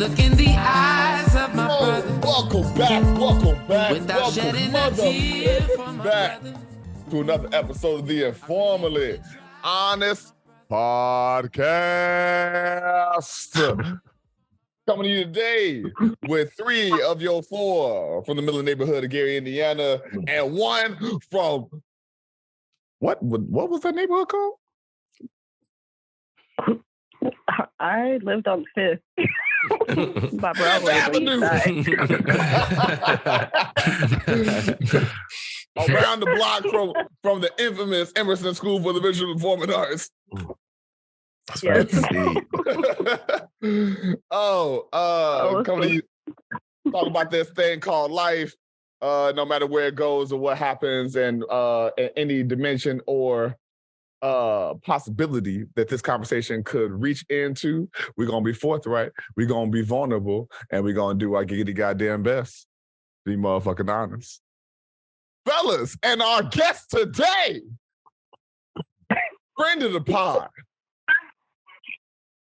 look in the eyes of my brother. Welcome back. Without shedding a tear for my back brother. to another episode of the InforMILLy Honest Podcast. Coming to you today with 3 of your 4 from the middle neighborhood of Gary, Indiana, and 1 from what was that neighborhood called? I lived on 5th. By Broadway, Avenue. Around the block from the infamous Emerson School for the Visual and Performing Arts. Yes. Coming to you, talk about this thing called life. No matter where it goes or what happens, and in any dimension or possibility that this conversation could reach into, we're gonna be forthright, we're gonna be vulnerable, and we're gonna do our giggity goddamn best. Be motherfucking honest. Fellas, and our guest today, friend of the pod,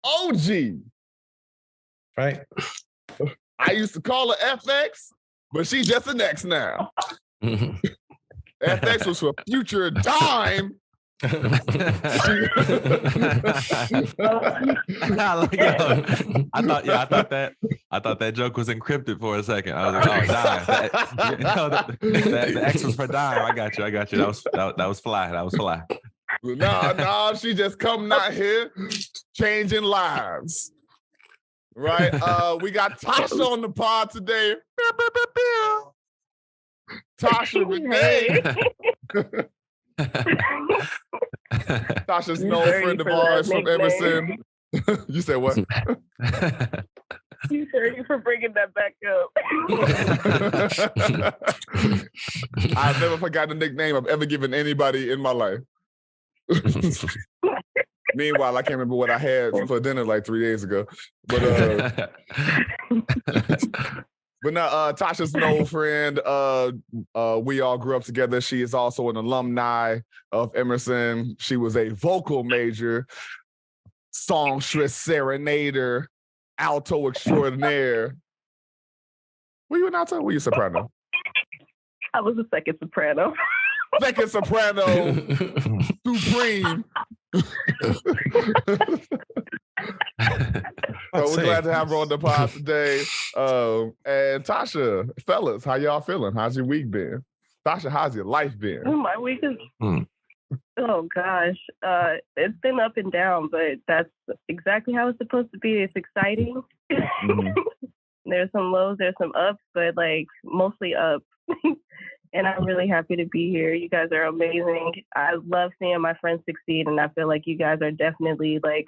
OG. Right. I used to call her FX, but she's just an X now. FX was for future dime. I thought that joke was encrypted for a second. I was like, oh, dime. The X was for dime. I got you. That was fly. No, she just coming out here changing lives. Right? We got Tasha on the pod today. Tasha Renee. Tasha's no friend of ours from Emerson. You said what? You sure for bringing that back up. I've never forgotten the nickname I've ever given anybody in my life. Meanwhile, I can't remember what I had for dinner like 3 days ago. But now, Tasha's an old friend. We all grew up together. She is also an alumni of Emerson. She was a vocal major, songstress, serenader, alto extraordinaire. Were you an alto? Were you a soprano? I was a second soprano. Second soprano, supreme. So we're glad to have her on the pod today. And Tasha, fellas, how y'all feeling? How's your week been? Tasha, how's your life been? My week is, oh gosh, it's been up and down, but that's exactly how it's supposed to be. It's exciting. Mm-hmm. There's some lows, there's some ups, but like mostly up. And I'm really happy to be here. You guys are amazing. I love seeing my friends succeed, and I feel like you guys are definitely like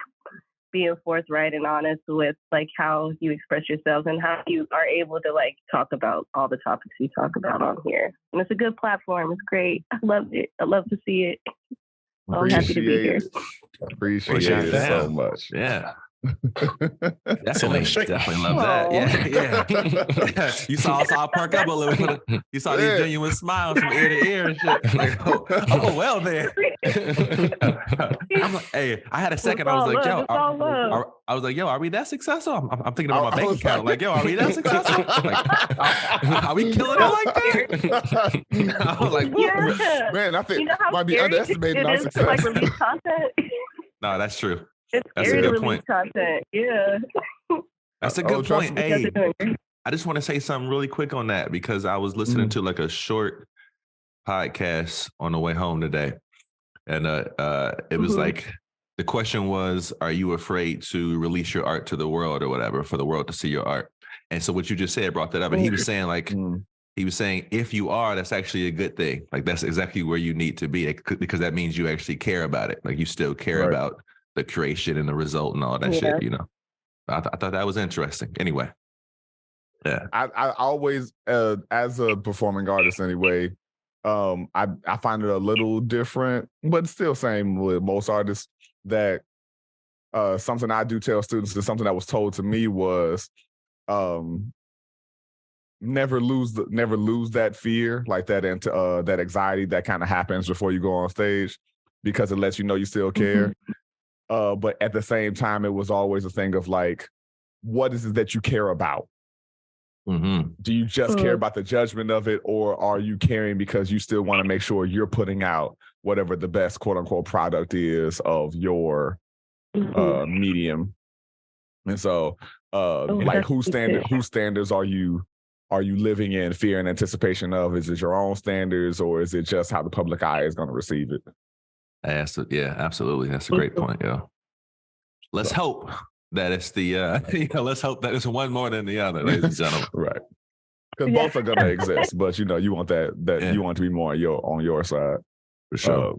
being forthright and honest with like how you express yourselves and how you are able to like talk about all the topics you talk about on here. And it's a good platform. It's great. I love it. I love to see it. I'm happy to be here. Appreciate it so much. Yeah. Definitely love that. Yeah. You saw I perk up a little bit. You saw these genuine smiles from ear to ear and shit. Like, oh well then. I'm like, hey, I had a second. I was like, yo, are we that successful? I'm thinking about my bank account. Like, yo, are we that successful? Like, are we killing it like that? I was like, yeah. Man, I think might be underestimating our success. Like release content. No, that's true. It's That's scary a good to release content. Yeah. That's a good point. Hey, I just want to say something really quick on that because I was listening to like a short podcast on the way home today. And it was like, the question was, are you afraid to release your art to the world or whatever, for the world to see your art? And so what you just said brought that up. And he was saying like, if you are, that's actually a good thing. Like that's exactly where you need to be because that means you actually care about it. Like you still care about the creation and the result and all that shit, you know. I thought that was interesting. Anyway, yeah. I always, as a performing artist anyway, I find it a little different, but still same with most artists, that something I do tell students, that something that was told to me was never lose that fear, like that that anxiety that kind of happens before you go on stage, because it lets you know you still care. But at the same time, it was always a thing of like, what is it that you care about? Mm-hmm. Do you just care about the judgment of it, or are you caring because you still want to make sure you're putting out whatever the best quote unquote product is of your medium? And so like whose standards are you living in fear and anticipation of? Is it your own standards, or is it just how the public eye is going to receive it? Yeah, absolutely. That's a great point. Yeah. Let's hope that it's the let's hope that it's one more than the other, ladies and gentlemen. Right. Because both are gonna exist, but you want that you want to be more on your side. For sure.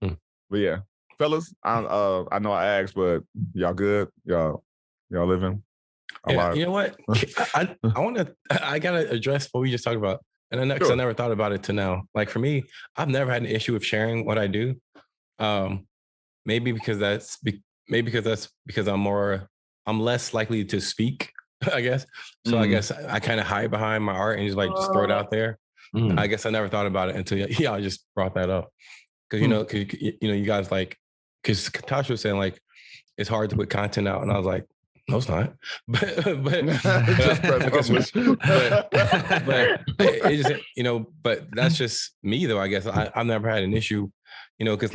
But yeah. Fellas, I know I asked, but y'all good? Y'all living? Yeah, you know what? I gotta address what we just talked about. And I never thought about it till now. Like for me, I've never had an issue with sharing what I do. Maybe because I'm less likely to speak, I guess. So I guess I kind of hide behind my art and just throw it out there. I guess I never thought about it until I just brought that up. Because you guys because Tasha was saying it's hard to put content out, and I was like, no, it's not. But it just but that's just me though. I guess I've never had an issue, because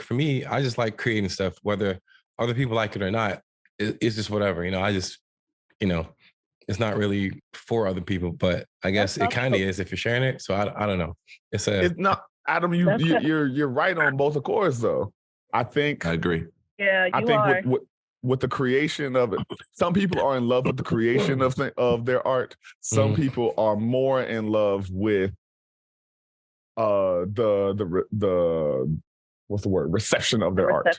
for me, I just like creating stuff, whether other people like it or not. It's just whatever, I just, it's not really for other people, but I guess it kind of is if you're sharing it. So I don't know. It's not, Adam. You're right on both accords though. I agree. Yeah, I think with the creation of it, some people are in love with the creation of their art. Some people are more in love with the what's the word, reception of their art.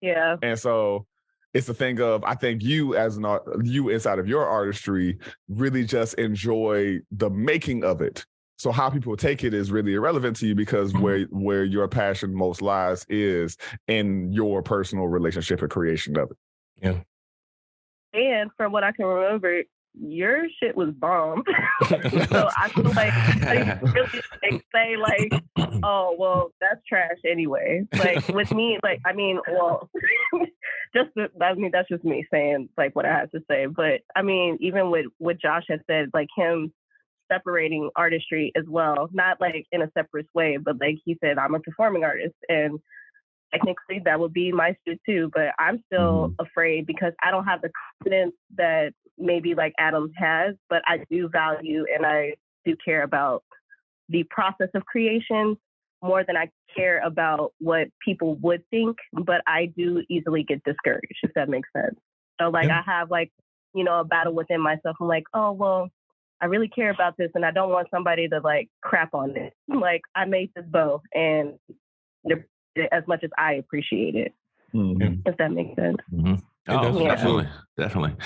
Yeah. And so it's the thing of, I think you as you inside of your artistry really just enjoy the making of it. So how people take it is really irrelevant to you, because where your passion most lies is in your personal relationship and creation of it. Yeah. And from what I can remember, your shit was bomb. So I feel like I really say oh well, that's trash anyway. With me, that's just me saying what I have to say. But I mean, even with what Josh had said, him separating artistry as well, not in a separate way, but he said, I'm a performing artist, and technically that would be my suit too, but I'm still afraid because I don't have the confidence that maybe Adam has, but I do value and I do care about the process of creation more than I care about what people would think, but I do easily get discouraged, if that makes sense. So I have a battle within myself. I'm oh, well, I really care about this and I don't want somebody to crap on it. I made this bow and as much as I appreciate it, if that makes sense. Oh, yeah. Definitely.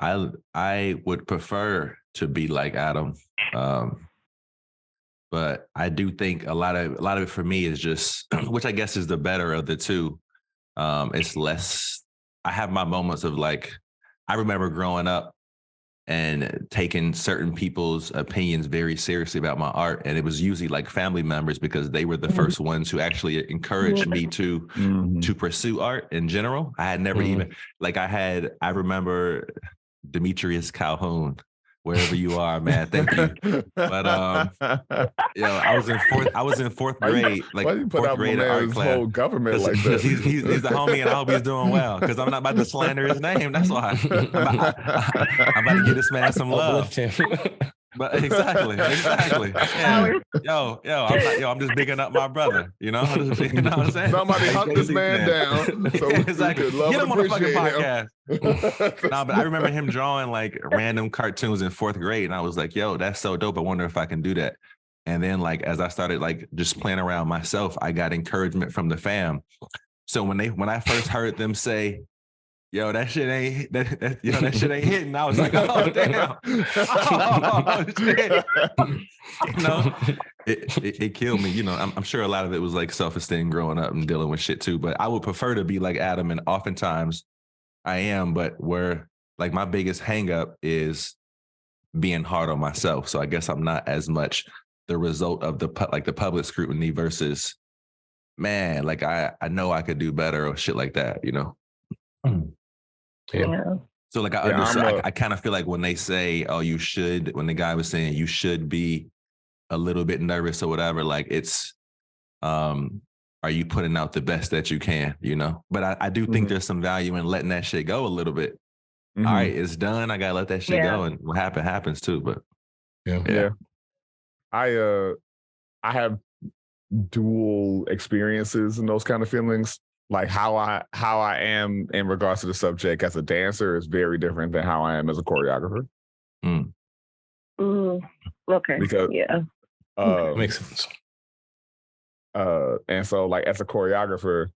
I would prefer to be like Adam. But I do think a lot of it for me is just, which I guess is the better of the two. It's less, I have my moments of I remember growing up and taking certain people's opinions very seriously about my art. And it was usually family members, because they were the first ones who actually encouraged me to pursue art in general. I had never even, I remember Demetrius Calhoun, wherever you are, man. Thank you. But I was in fourth grade, why you put fourth out grade my art man's class. whole government like that? He's the homie, and I hope he's doing well, because I'm not about to slander his name. That's why I'm about to give this man some love. But exactly. Yeah. I'm just bigging up my brother. You know what I'm saying? Somebody hunt this man down. So exactly. We could love Get him on the fucking him. podcast. No, but I remember him drawing random cartoons in fourth grade, and I was like, "Yo, that's so dope. I wonder if I can do that." And then as I started just playing around myself, I got encouragement from the fam. So when I first heard them say, yo, that shit ain't that shit ain't hitting, I was like, oh damn. Oh, shit. It killed me. I'm sure a lot of it was self-esteem growing up and dealing with shit too. But I would prefer to be like Adam, and oftentimes I am, but where my biggest hang up is being hard on myself. So I guess I'm not as much the result of the public scrutiny versus man, like I know I could do better or shit like that, you know? Yeah. So like I kind of feel like when they say, oh, you should, when the guy was saying you should be a little bit nervous or whatever, like it's, are you putting out the best that you can, you know? But I do think there's some value in letting that shit go a little bit. All right, it's done. I gotta let that shit go, and what happens too. But yeah. I have dual experiences and those kind of feelings. Like how I am in regards to the subject as a dancer is very different than how I am as a choreographer. Okay. Because makes sense. And so like as a choreographer,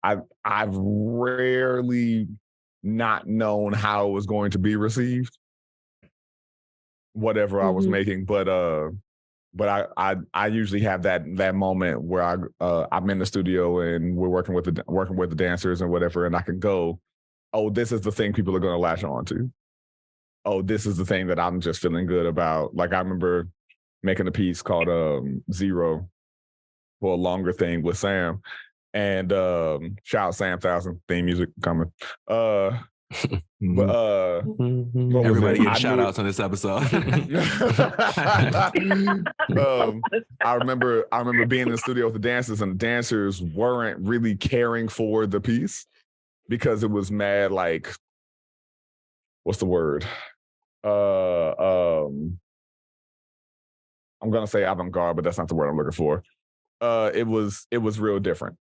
I've rarely not known how it was going to be received, whatever I was making. But I usually have that moment where I'm in the studio and we're working with the dancers and whatever, and I can go, oh, this is the thing people are going to latch on to. Oh, this is the thing that I'm just feeling good about. Like I remember making a piece called Zero for a longer thing with Sam, and shout out Sam 1000 theme music coming. Everybody get shout outs on this episode. I remember being in the studio with the dancers, and the dancers weren't really caring for the piece because it was mad like, what's the word? I'm gonna say avant-garde, but that's not the word I'm looking for. It was real different.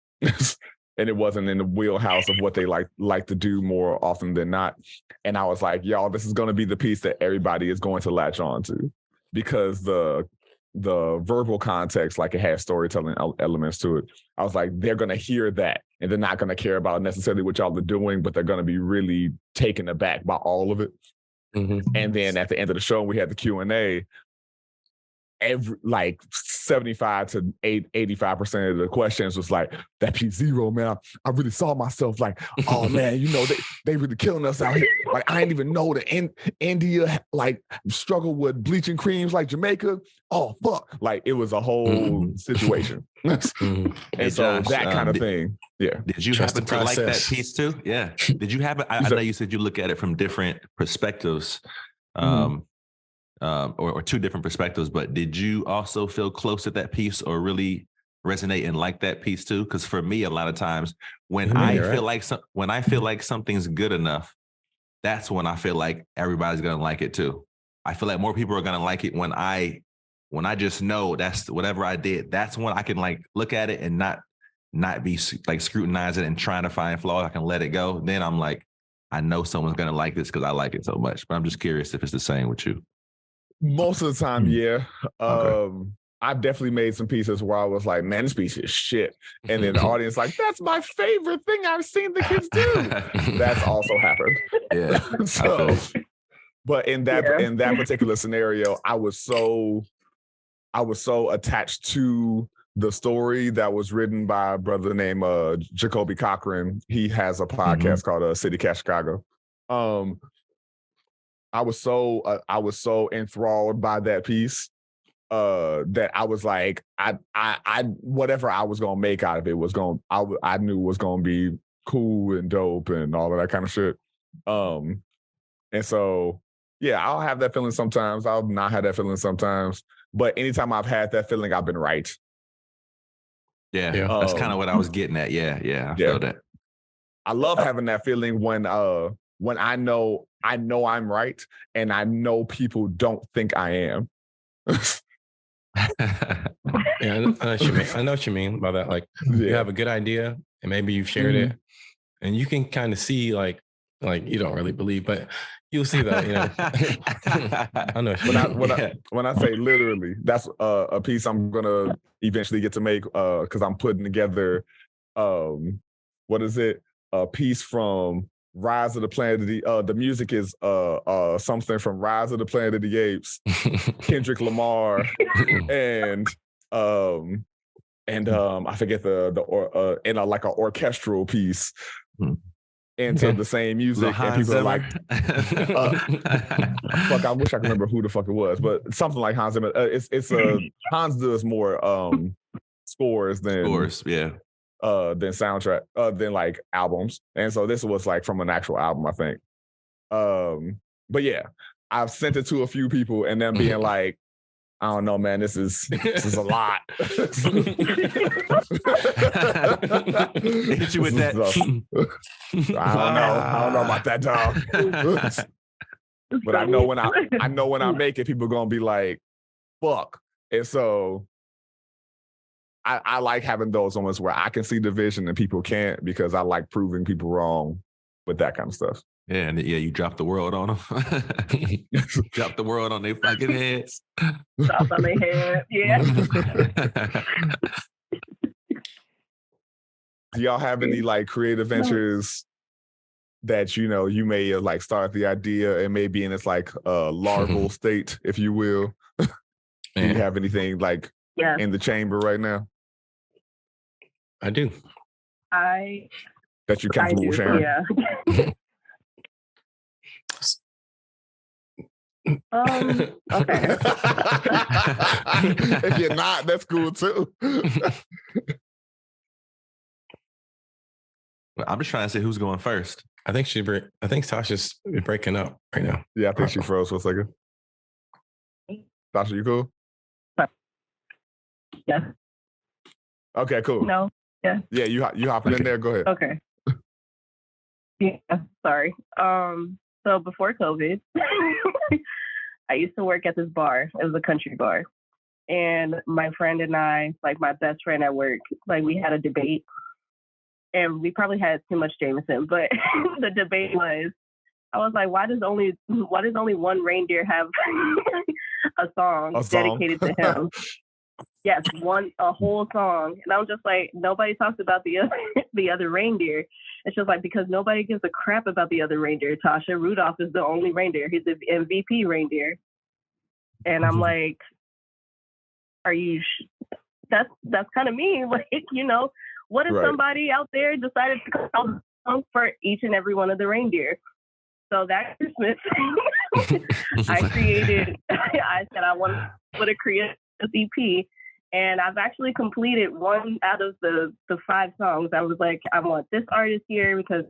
And it wasn't in the wheelhouse of what they like to do more often than not. And I was like, y'all, this is going to be the piece that everybody is going to latch on to, because the verbal context, like it has storytelling elements to it. I was like, they're going to hear that and they're not going to care about necessarily what y'all are doing, but they're going to be really taken aback by all of it. And then at the end of the show, we had the Q&A. Like 75 to 85% of the questions was like, that piece Zero, man, I really saw myself like, oh man, you know, they really killing us out here. Like I didn't even know that India like struggle with bleaching creams like Jamaica. Oh fuck, like it was a whole situation. And hey, so Josh, that kind of thing. Yeah. Did you happen to like that piece too? Yeah. Did you happen? I know you said you look at it from different perspectives. Or two different perspectives, but did you also feel close to that piece or really resonate and like that piece too? Because for me, a lot of times when I feel like something's good enough, that's when I feel like everybody's gonna like it too. I feel like more people are gonna like it when I just know that's whatever I did. That's when I can like look at it and not be like scrutinizing and trying to find flaws. I can let it go. Then I'm like, I know someone's gonna like this because I like it so much. But I'm just curious if it's the same with you. Most of the time, yeah. Okay. I've definitely made some pieces where I was like, man, this piece is shit. And then the audience like, that's my favorite thing I've seen the kids do. That's also happened. Yeah. So, but in that particular scenario, I was so attached to the story that was written by a brother named Jacoby Cochran. He has a podcast called City Cat Chicago. I was so enthralled by that piece that I was like, I whatever I was gonna make out of it I knew was gonna be cool and dope and all of that kind of shit. And so yeah, I'll have that feeling sometimes. I'll not have that feeling sometimes. But anytime I've had that feeling, I've been right. Yeah, that's kind of what I was getting at. Yeah, I feel that. I love having that feeling when I know I'm right and I know people don't think I am. I know what you mean by that. Like you have a good idea and maybe you've shared it and you can kind of see like you don't really believe, but you'll see that, you know. I know when I say literally, that's a piece I'm gonna eventually get to make because I'm putting together what is it? A piece from Rise of the Planet of the music is something from Rise of the Planet of the Apes, Kendrick Lamar, and I forget like an orchestral piece into the same music, and people are like, fuck, I wish I could remember who the fuck it was, but something like Hans Zimmer. It's Hans does more scores than yeah. soundtrack than like albums. And so this was like from an actual album, I think. But yeah, I've sent it to a few people and them being like, I don't know, man, this is a lot. Hit you with that. I don't know about that, dog. But I know when I make it, people are gonna be like, fuck. And so I like having those moments where I can see the vision and people can't, because I like proving people wrong with that kind of stuff. Yeah, and you drop the world on them. Drop the world on their fucking heads. Drop on their head, yeah. Do y'all have any like creative ventures that you may have like started the idea and maybe in its like larval state, if you will? Do you have anything like in the chamber right now? I do. That you comfortable sharing? Yeah. Okay. If you're not, that's cool too. I'm just trying to say who's going first. I think Tasha's breaking up right now. Yeah, I think she froze for a second. Tasha, you cool? Yeah. Okay, cool. No. Yeah. Yeah, you hopping in there. Go ahead. Okay. Yeah. Sorry. So before COVID, I used to work at this bar. It was a country bar. And my friend and I, like my best friend at work, like we had a debate. And we probably had too much Jameson, but the debate was, I was like, why does only one reindeer have a song dedicated to him? Yes, a whole song. And I was just like, nobody talks about the other reindeer. It's just like, because nobody gives a crap about the other reindeer, Tasha. Rudolph is the only reindeer. He's the MVP reindeer. And I'm like, are you, that's kind of mean. Like, what if somebody out there decided to come out song for each and every one of the reindeer? So that Christmas, I said I want to create a EP. And I've actually completed one out of the 5 songs. I was like, I want this artist here because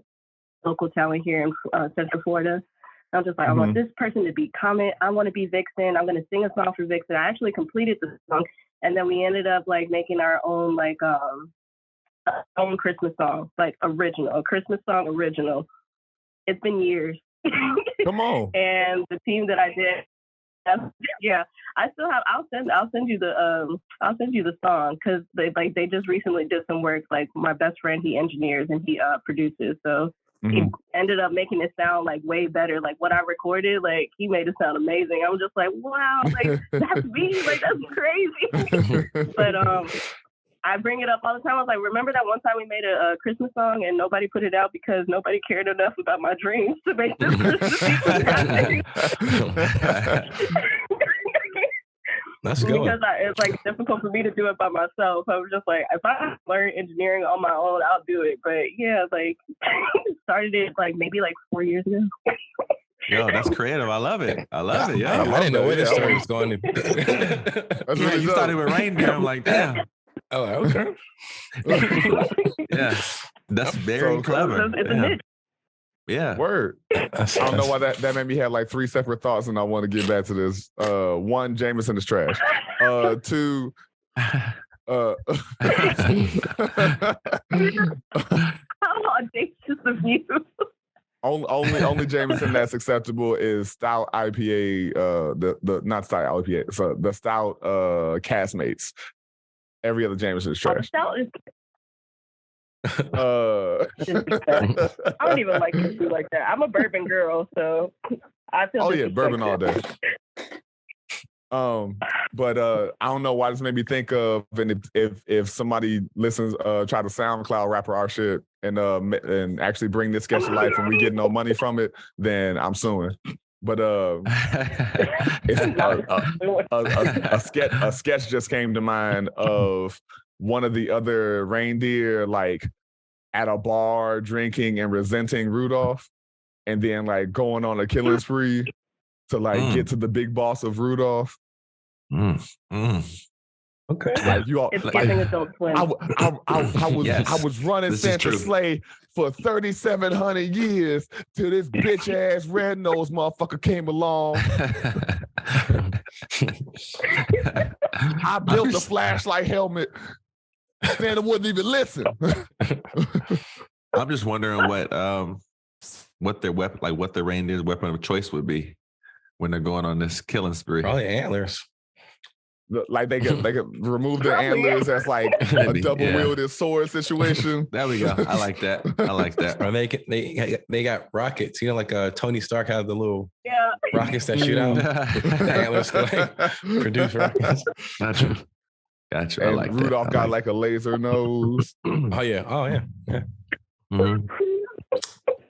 local talent here in Central Florida. I'm just like, I want this person to be Comet. I want to be Vixen. I'm going to sing a song for Vixen. I actually completed the song. And then we ended up like making our own own Christmas song, like original, a Christmas song original. It's been years. Come on. And the team that I did, yeah, I still have. I'll send you the song, because they just recently did some work. Like my best friend, he engineers and he produces, so he ended up making it sound like way better. Like what I recorded, like he made it sound amazing. I was just like, wow, like that's me, like that's crazy. But I bring it up all the time. I was like, remember that one time we made a Christmas song and nobody put it out because nobody cared enough about my dreams to make this Christmas happen. That's good. Because it's like difficult for me to do it by myself. I was just like, if I learn engineering on my own, I'll do it. But yeah, like started it like maybe like 4 years ago. Yo, that's creative. I love it. Yeah, I didn't know where this story was going. That's really you started with reindeer. I'm like, damn. Oh, okay. Yeah, that's very clever. It's a niche. Yeah. Word. I don't know why that made me have like 3 separate thoughts, and I want to get back to this. 1, Jameson is trash. 2, how audacious of you. Only Jameson that's acceptable is stout IPA. The not stout IPA. So the stout castmates. Every other Jameson is trash. I don't even like to do like that. I'm a bourbon girl, so I feel. Oh yeah, bourbon all day. But I don't know why this made me think of, and if somebody listens, try to SoundCloud rapper our shit and actually bring this sketch to life and we get no money from it, then I'm suing. But it's a sketch just came to mind of one of the other reindeer like at a bar drinking and resenting Rudolph, and then like going on a killing spree to like get to the big boss of Rudolph. Okay. Like you all, It's like, giving Adult Swim. I was running This is Santa true. Slay for 3,700 years till this bitch ass red nose motherfucker came along. I built the flashlight helmet. Santa wouldn't even listen. I'm just wondering what their weapon, like what the reindeer's weapon of choice would be when they're going on this killing spree. Probably antlers. Like they could remove their Probably. antlers as like a Maybe, double wielded sword situation. There we go. I like that. Or they got rockets. You know, like Tony Stark has the little Yeah. rockets that shoot out. The antlers can like produce rockets. Gotcha. I And like Rudolph that. got like a laser nose. Oh yeah. Mhm.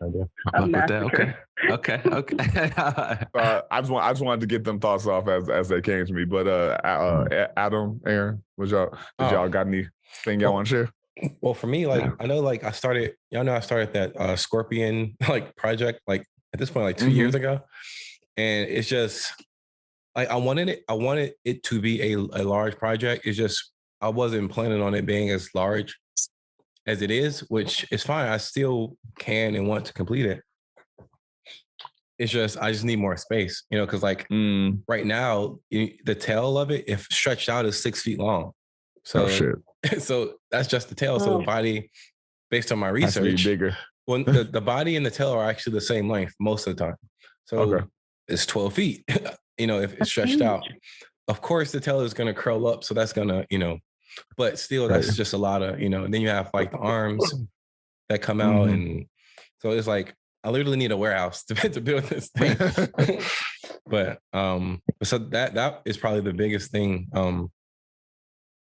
I do. I fuck with that. massacre. Okay. I just wanted to get them thoughts off as they came to me. But Adam, Aaron, did y'all got anything y'all want to share? Well, for me, like I know, like I started that Scorpion like project like at this point like 2 years ago, and it's just like I wanted it to be a large project. It's just I wasn't planning on it being as large as it is, which is fine. I still can and want to complete it. It's just I just need more space, you know, because like right now the tail of it, if stretched out, is 6 feet long. So so that's just the tail. So the body, based on my research, bigger. when the body and the tail are actually the same length most of the time. So it's 12 feet, you know, if it's stretched out. Of course, the tail is going to curl up. So that's going to, you know, but still, that's just a lot of, you know, and then you have like the arms that come out. And so it's like, I literally need a warehouse to build this thing. But so that is probably the biggest thing.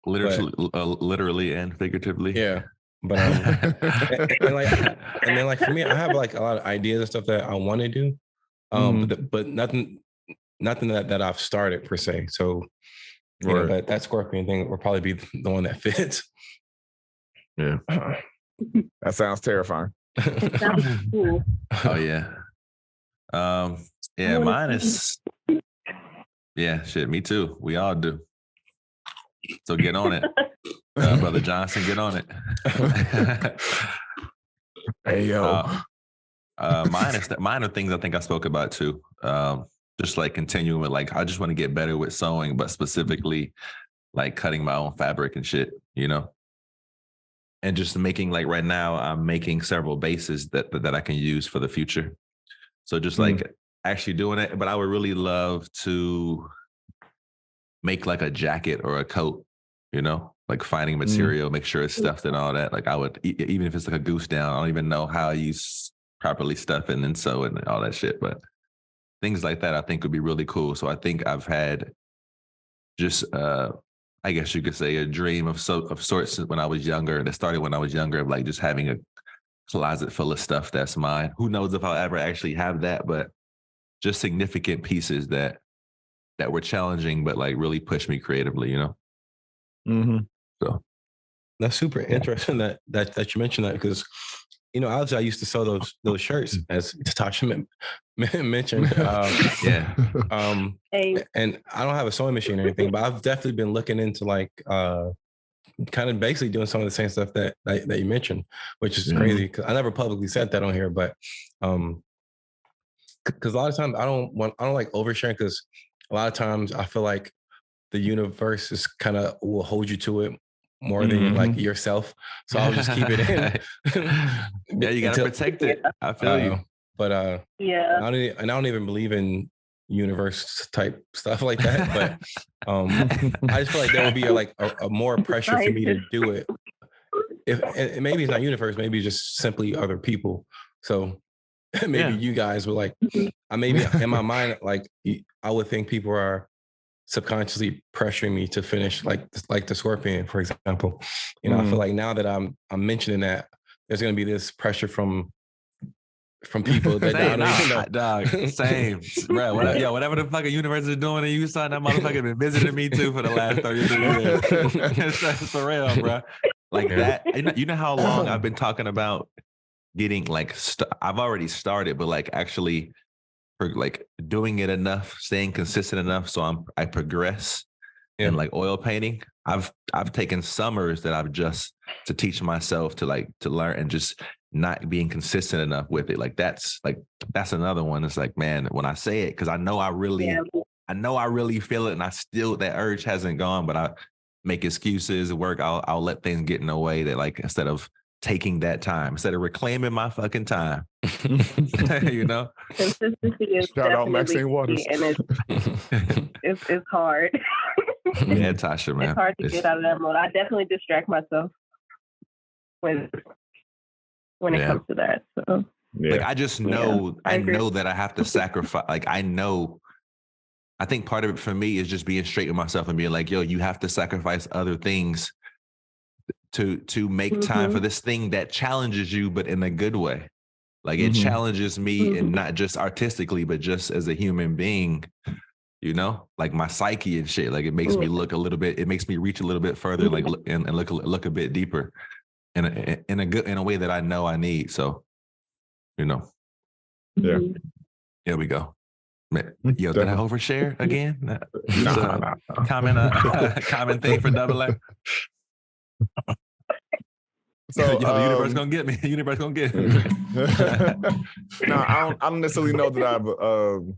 Literally and figuratively. Yeah. But and then like for me, I have like a lot of ideas and stuff that I want to do. But nothing that I've started per se. So you know, that Scorpion thing will probably be the one that fits. Yeah. That sounds terrifying. That's cool. Oh yeah. Yeah, mine is shit, me too. We all do. So get on it. Brother Johnson, get on it. Hey yo. Mine are things I think I spoke about too. Just like continuing with like I just want to get better with sewing, but specifically like cutting my own fabric and shit, you know. And just making like right now, I'm making several bases that I can use for the future. So just like actually doing it, but I would really love to make like a jacket or a coat, you know, like finding material, make sure it's stuffed and all that. Like I would, even if it's like a goose down, I don't even know how you properly stuff it and sew it and all that shit. But things like that, I think would be really cool. So I think I've had just, I guess you could say a dream of sorts when I was younger. That started when I was younger, of like just having a closet full of stuff that's mine. Who knows if I'll ever actually have that, but just significant pieces that were challenging, but like really pushed me creatively, you know? So that's super interesting that you mentioned that, because you know, obviously I used to sew those shirts, as Tasha mentioned. And I don't have a sewing machine or anything, but I've definitely been looking into like kind of basically doing some of the same stuff that you mentioned, which is crazy because I never publicly said that on here, but because a lot of times I don't like oversharing, because a lot of times I feel like the universe is kind of will hold you to it more than like yourself. So I'll just keep it in. Yeah, you gotta protect it. I feel you. But I don't even believe in universe type stuff like that. But I just feel like there would be a more pressure for me to do it. If maybe it's not universe, maybe it's just simply other people. So maybe you guys were like, I maybe in my mind, like I would think people are subconsciously pressuring me to finish like the Scorpion, for example. You know, I feel like now that I'm mentioning that, there's gonna be this pressure from people that I don't even know. Dog, same. Bro, whatever the fucking universe is doing and you saw that motherfucker been visiting me too for the last 33 years. That's for real, bro. Like that. You know how long I've been talking about getting like I've already started, but like actually like doing it enough, staying consistent enough so I progress and like oil painting. I've taken summers that I've just to teach myself to learn and just not being consistent enough with it. Like that's another one. It's like, man, when I say it, because I know I really feel it, and I still, that urge hasn't gone, but I make excuses at work. I'll let things get in the way that, like, instead of taking that time, instead of reclaiming my fucking time, you know. Consistency is Shout out definitely Maxine Waters. key, and it's hard. Yeah, Tasha, man, it's hard to get out of that mode. I definitely distract myself when it comes to that. So, like, I just know, I know that I have to sacrifice. Like, I think part of it for me is just being straight with myself and being like, yo, you have to sacrifice other things to make time for this thing that challenges you, but in a good way. Like, it challenges me, and not just artistically, but just as a human being, you know, like my psyche and shit. Like, it makes me look a little bit, it makes me reach a little bit further, like, and look a bit deeper in a way that I know I need. So, you know. Yeah. Here we go. Yo, did I overshare again? No. Common thing for double A. So the universe gonna get me. The universe gonna get me. No, I don't necessarily know that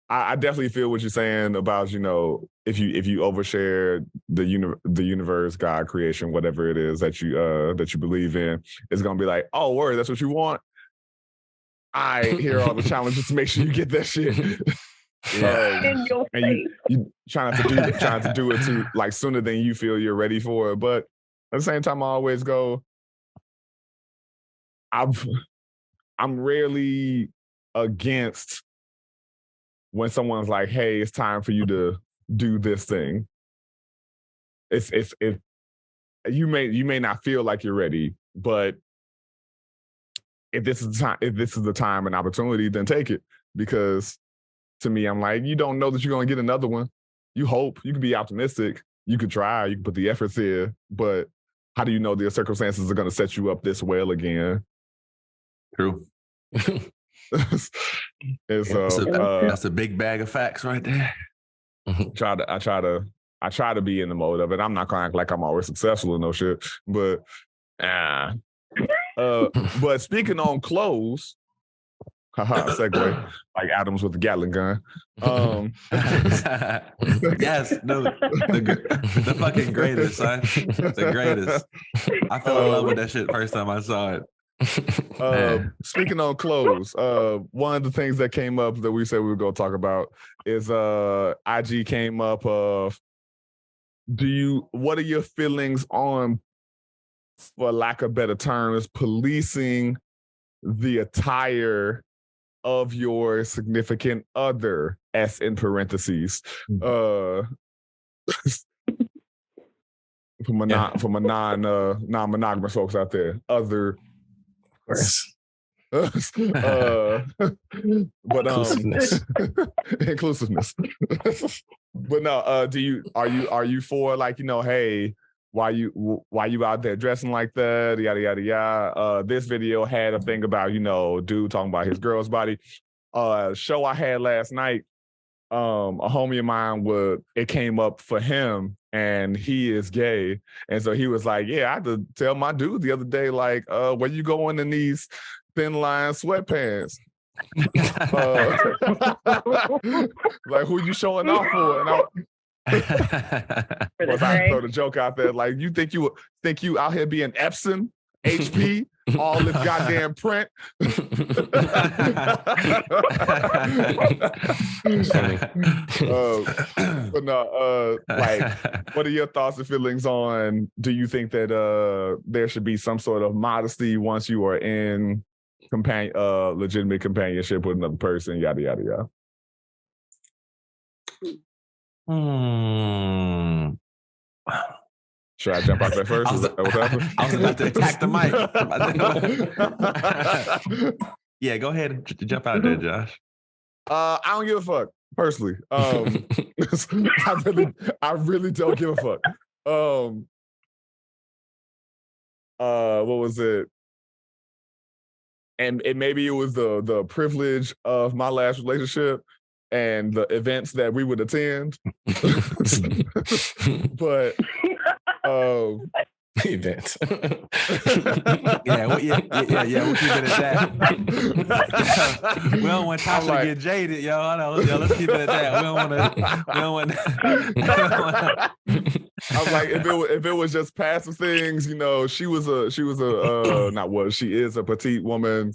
I definitely feel what you're saying about, you know, if you overshare the universe, God, creation, whatever it is that you believe in, it's gonna be like, oh, word, that's what you want. Here are all the challenges to make sure you get that shit. in your face. You trying to do it to, like, sooner than you feel you're ready for it. But at the same time, I always go, I'm rarely against when someone's like, hey, it's time for you to do this thing. If you may not feel like you're ready, but if this is the time and opportunity, then take it. Because to me, I'm like, you don't know that you're gonna get another one. You hope, you can be optimistic, you could try, you can put the efforts in, but how do you know the circumstances are gonna set you up this well again? True. And so that's a big bag of facts right there. I try to be in the mode of it. I'm not gonna act like I'm always successful or no shit, but but speaking on clothes, segue, like Adams with the Gatling gun. Yes, no, the fucking greatest, son. The greatest. I fell in love with that shit first time I saw it. Speaking on clothes, one of the things that came up that we said we were going to talk about is IG came up of, what are your feelings on, for lack of better terms, policing the attire of your significant other, S in parentheses, for non-monogamous folks out there, other. But inclusiveness. But no, are you for, like, you know, hey, why you out there dressing like that, yada yada yada. This video had a thing about, you know, dude talking about his girl's body. Show I had last night, a homie of mine it came up for him, and he is gay, and so he was like, yeah, I had to tell my dude the other day, like, where you going in these thin line sweatpants? Like, who you showing off for? And I throw the joke out there, like, you think you out here being Epson, HP, all this goddamn print? But no, like, what are your thoughts and feelings on, do you think that there should be some sort of modesty once you are in legitimate companionship with another person, yada yada yada? Should I jump out there first? Is that what's happening? I was about to attack the mic. Yeah, go ahead and jump out there, Josh. I don't give a fuck, personally. I really don't give a fuck. What was it? And maybe it was the privilege of my last relationship, and the events that we would attend. But events. Yeah, we'll keep it at that. We don't want Tasha to get jaded, yo. Let's keep it at that. We don't want. I'm like, if it was just passive things, she is a petite woman,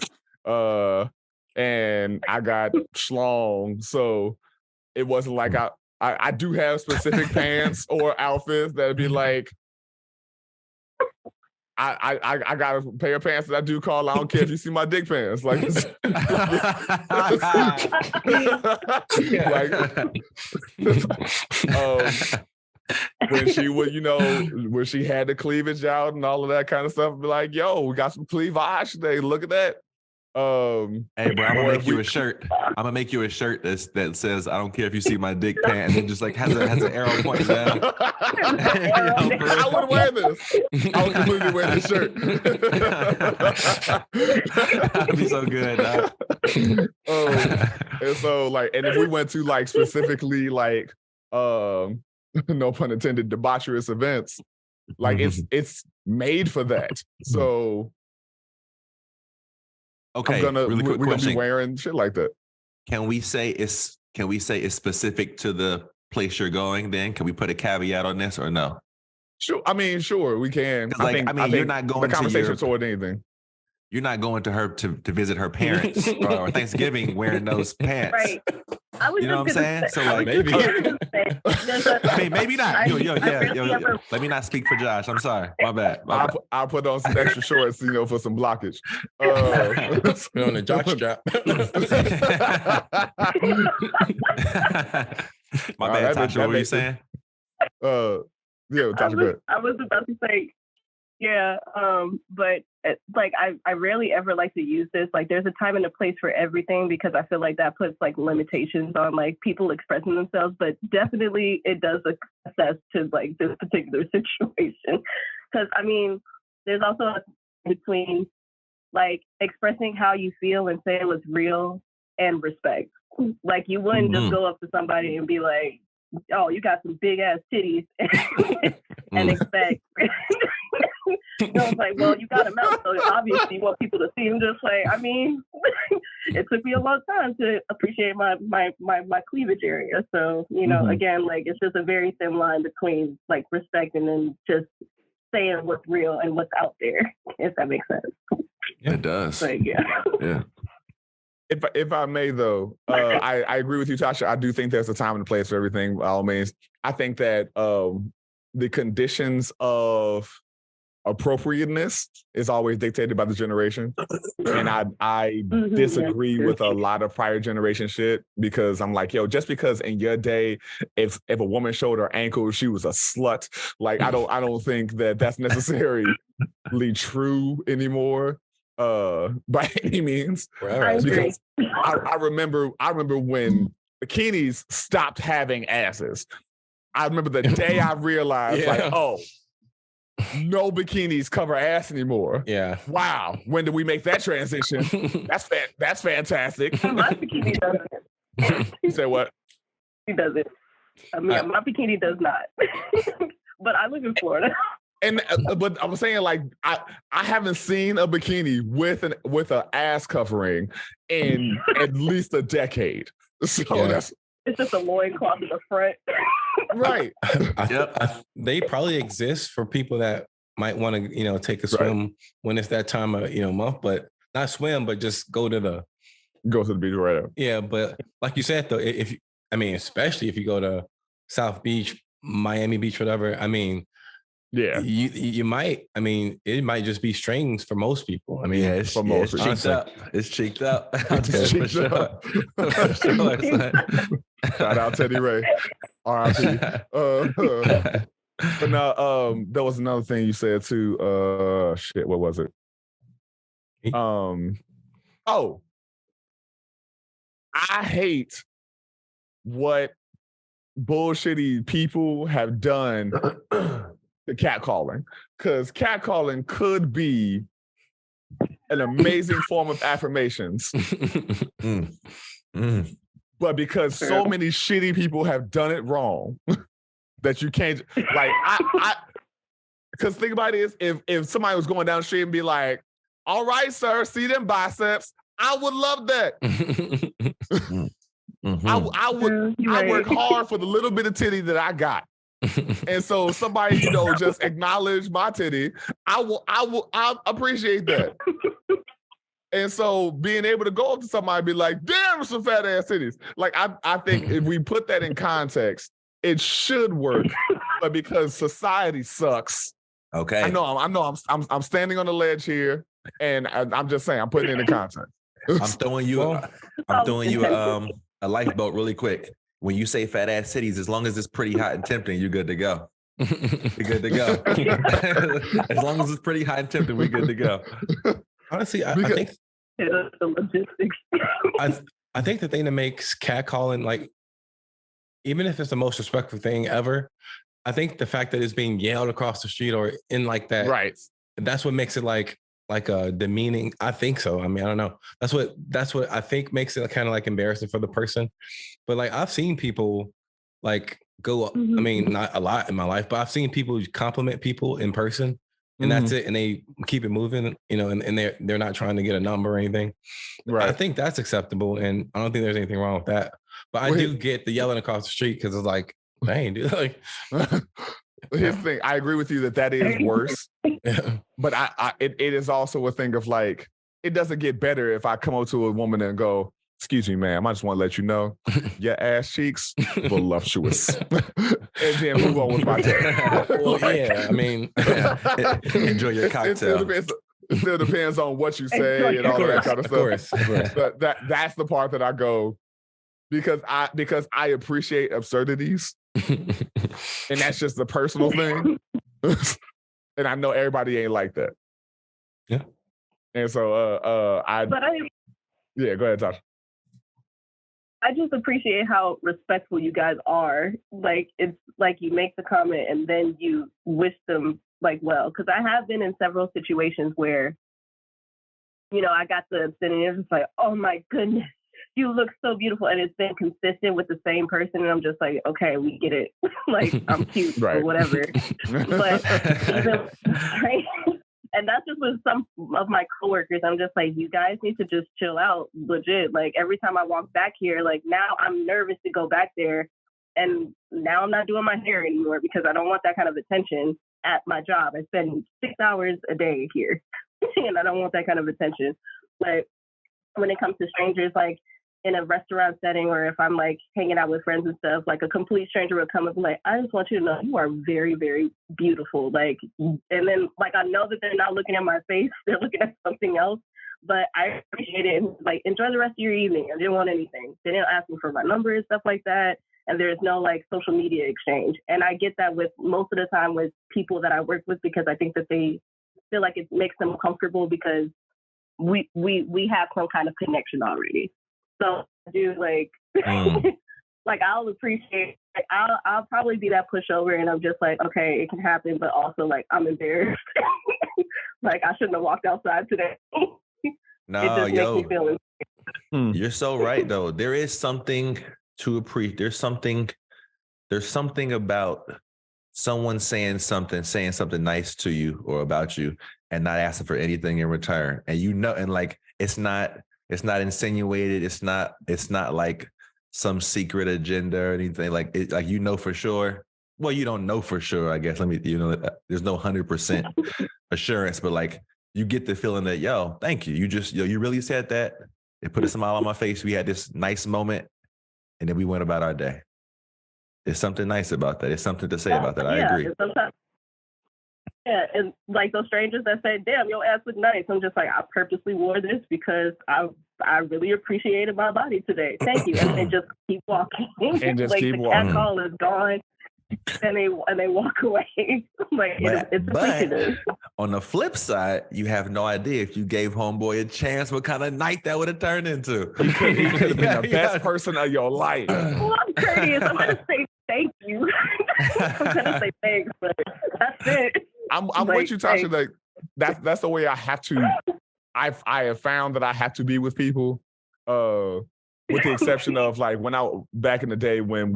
and I got schlong, so it wasn't like I do have specific pants or outfits that'd be like, I got a pair of pants that I do call, I don't care if you see my dick pants. Like, when she would, when she had the cleavage out and all of that kind of stuff, be like, yo, we got some cleavage today. Look at that. Hey, bro, I'm gonna make you a shirt. I'm gonna make you a shirt that says, "I don't care if you see my dick pant," and then just like has an arrow pointing down. I would wear this. I would completely wear this shirt. That'd be so good. And so and if we went to specifically no pun intended, debaucherous events, it's made for that. So. Okay, we're really quick gonna question. be wearing shit like that. Can we say it's specific to the place you're going? Then can we put a caveat on this or no? Sure. I mean, sure, we can. I think you're not going the conversation to toward anything. You're not going to her to visit her parents or Thanksgiving wearing those pants. Right. I was what I'm saying? So maybe. I mean, maybe not. Yo. Let me not speak for Josh. I'm sorry. My bad. I'll put on some extra shorts, for some blockage. We're on the jock strap. My bad, Tasha. What were you saying? Yeah, Tasha, go ahead. I was about to say, yeah, but I rarely ever like to use this. Like, there's a time and a place for everything, because I feel like that puts limitations on people expressing themselves. But definitely, it does assess to this particular situation. Because there's also a between expressing how you feel and saying what's real and respect. Like, you wouldn't just go up to somebody and be like, "Oh, you got some big ass titties," and expect. It's like, well, you got them out, so obviously you want people to see them. Just it took me a long time to appreciate my cleavage area. So, again, it's just a very thin line between respect and then just saying what's real and what's out there, if that makes sense. Yeah, it does. But, yeah. Yeah. If I may, though, I agree with you, Tasha. I do think there's a time and a place for everything, by all means. I think that the conditions of appropriateness is always dictated by the generation. And I disagree with a lot of prior generation shit, because I'm like, yo, just because in your day, if a woman showed her ankle, she was a slut. I don't think that's necessarily true anymore. By any means. Because I remember when bikinis stopped having asses. I remember the day I realized, no bikinis cover ass anymore. Yeah. Wow. When did we make that transition? That's fantastic. My bikini doesn't. You say what? He doesn't. My bikini does not. But I live in Florida. And but I'm saying I haven't seen a bikini with an ass covering in at least a decade. So it's just a loincloth in the front. Right. They probably exist for people that might want to, take a swim when it's that time of, month, but not swim, but just go to the beach right now. Yeah, but like you said though, especially if you go to South Beach, Miami Beach, whatever, yeah, you might. It might just be strings for most people. It's cheeked up. It's cheeked up. It's cheeked up. Shout out Teddy Ray, R.I.P. But now, there was another thing you said too. What was it? I hate what bullshitty people have done to catcalling, because catcalling could be an amazing form of affirmations. but because so many shitty people have done it wrong that you can't, like, because think about it is, if somebody was going down the street and be like, all right, sir, see them biceps, I would love that. I work hard for the little bit of titty that I got. And so somebody, just acknowledge my titty. I appreciate that. And so being able to go up to somebody and be like, damn, some fat ass titties. Like, I think if we put that in context, it should work. But because society sucks. Okay. I know I'm standing on the ledge here, and I'm just saying, I'm putting it in context. I'm throwing you a lifeboat really quick. When you say fat ass titties, as long as it's pretty hot and tempting, you're good to go. You're good to go. As long as it's pretty hot and tempting, we're good to go. Honestly, I think the logistics. I think the thing that makes catcalling, like, even if it's the most respectful thing ever, I think the fact that it's being yelled across the street or in like that, right? That's what makes it like a demeaning. I think so. I mean, I don't know. That's what I think makes it kind of like embarrassing for the person. But like, I've seen people like go up. I mean, not a lot in my life, but I've seen people compliment people in person, and that's it. And they keep it moving, and they're not trying to get a number or anything. Right. I think that's acceptable, and I don't think there's anything wrong with that. But I do get the yelling across the street because it's like, dang, dude, like. Here's the thing. I agree with you that is worse. But it is also a thing of like, it doesn't get better if I come up to a woman and go, excuse me, ma'am, I just want to let you know your ass cheeks voluptuous. And then move on with my day. Well, yeah, I mean, enjoy your cocktail. It still depends on what you say and all that kind of stuff. Of course. But that's the part that I go, because I appreciate absurdities. And that's just a personal thing. And I know everybody ain't like that. Yeah. And so go ahead, Tasha. I just appreciate how respectful you guys are. Like, it's like you make the comment and then you wish them like well. Because I have been in several situations where, I got the obscenity. It's just like, oh my goodness, you look so beautiful. And it's been consistent with the same person. And I'm just like, okay, we get it. Like, I'm cute or whatever. But even and that's just with some of my coworkers. I'm just like, you guys need to just chill out, legit. Like, every time I walk back here, like, now I'm nervous to go back there. And now I'm not doing my hair anymore because I don't want that kind of attention at my job. I spend 6 hours a day here and I don't want that kind of attention. But when it comes to strangers, like in a restaurant setting, or if I'm like hanging out with friends and stuff, like a complete stranger would come up and be like, I just want you to know you are very, very beautiful. Like, and then like, I know that they're not looking at my face, they're looking at something else, but I appreciate it. And like, enjoy the rest of your evening. I didn't want anything. They didn't ask me for my number and stuff like that. And there's no like social media exchange. And I get that with most of the time with people that I work with, because I think that they feel like it makes them comfortable because we have some kind of connection already. So I do like, like I'll appreciate, like, I'll probably be that pushover, and I'm just like, okay, it can happen, but also like I'm embarrassed. Like I shouldn't have walked outside today. No, it just makes me feel embarrassed. You're so right though. There is something to appreciate. There's something about someone saying something nice to you or about you and not asking for anything in return. And and like it's not insinuated. It's not like some secret agenda or anything. Like it, like for sure. Well, you don't know for sure, I guess. There's no 100% assurance, but like you get the feeling that, yo, thank you. You just, you really said that. It put a smile on my face. We had this nice moment, and then we went about our day. There's something nice about that. There's something to say about that. I agree. Yeah, and like those strangers that say, damn, your ass look nice. I'm just like, I purposely wore this because I really appreciated my body today. Thank you. And they just keep walking. And just like keep the walking. cat call is gone. And they walk away. Like it's appreciative. On the flip side, you have no idea if you gave homeboy a chance what kind of night that would have turned into. He could have been the best person of your life. Well, I'm courteous. I'm gonna say thank you. I'm gonna say thanks, but that's it. I'm with you, Tasha. Like that's the way I have to. I have found that I have to be with people. with the exception of like when back in the day when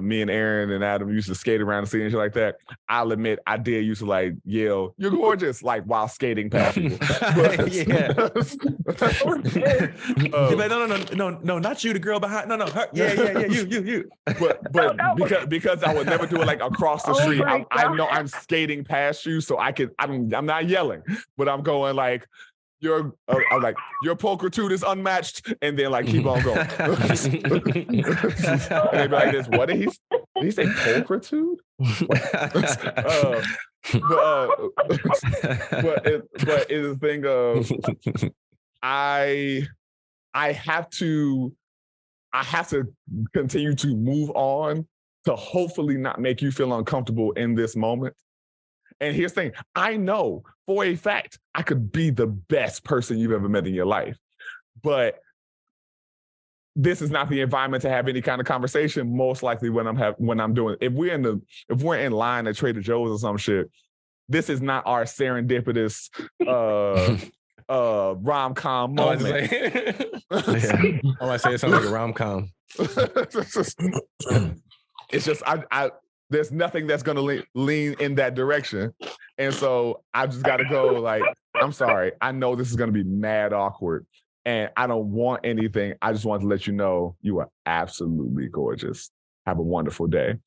me and Aaron and Adam used to skate around the city and shit like that, I'll admit I did used to like yell, "You're gorgeous," like while skating past people. But, yeah. Like, no, not you, the girl behind. No, her. Yeah, you. But because I would never do it like across the street, I know I'm skating past you, so I'm not yelling, but I'm going like, I'm like, your pulchritude is unmatched, and then like keep on going. And they'd be like this, what did he say pulchritude? But it's a thing of I have to continue to move on to hopefully not make you feel uncomfortable in this moment. And here's the thing, I know for a fact I could be the best person you've ever met in your life, but this is not the environment to have any kind of conversation. Most likely when I'm doing, if we're in line at Trader Joe's or some shit, this is not our serendipitous rom-com moment. I might say it sounds like a rom-com. It's just there's nothing that's going to lean in that direction. And so I just got to go like, I'm sorry. I know this is going to be mad awkward and I don't want anything. I just want to let you know you are absolutely gorgeous. Have a wonderful day.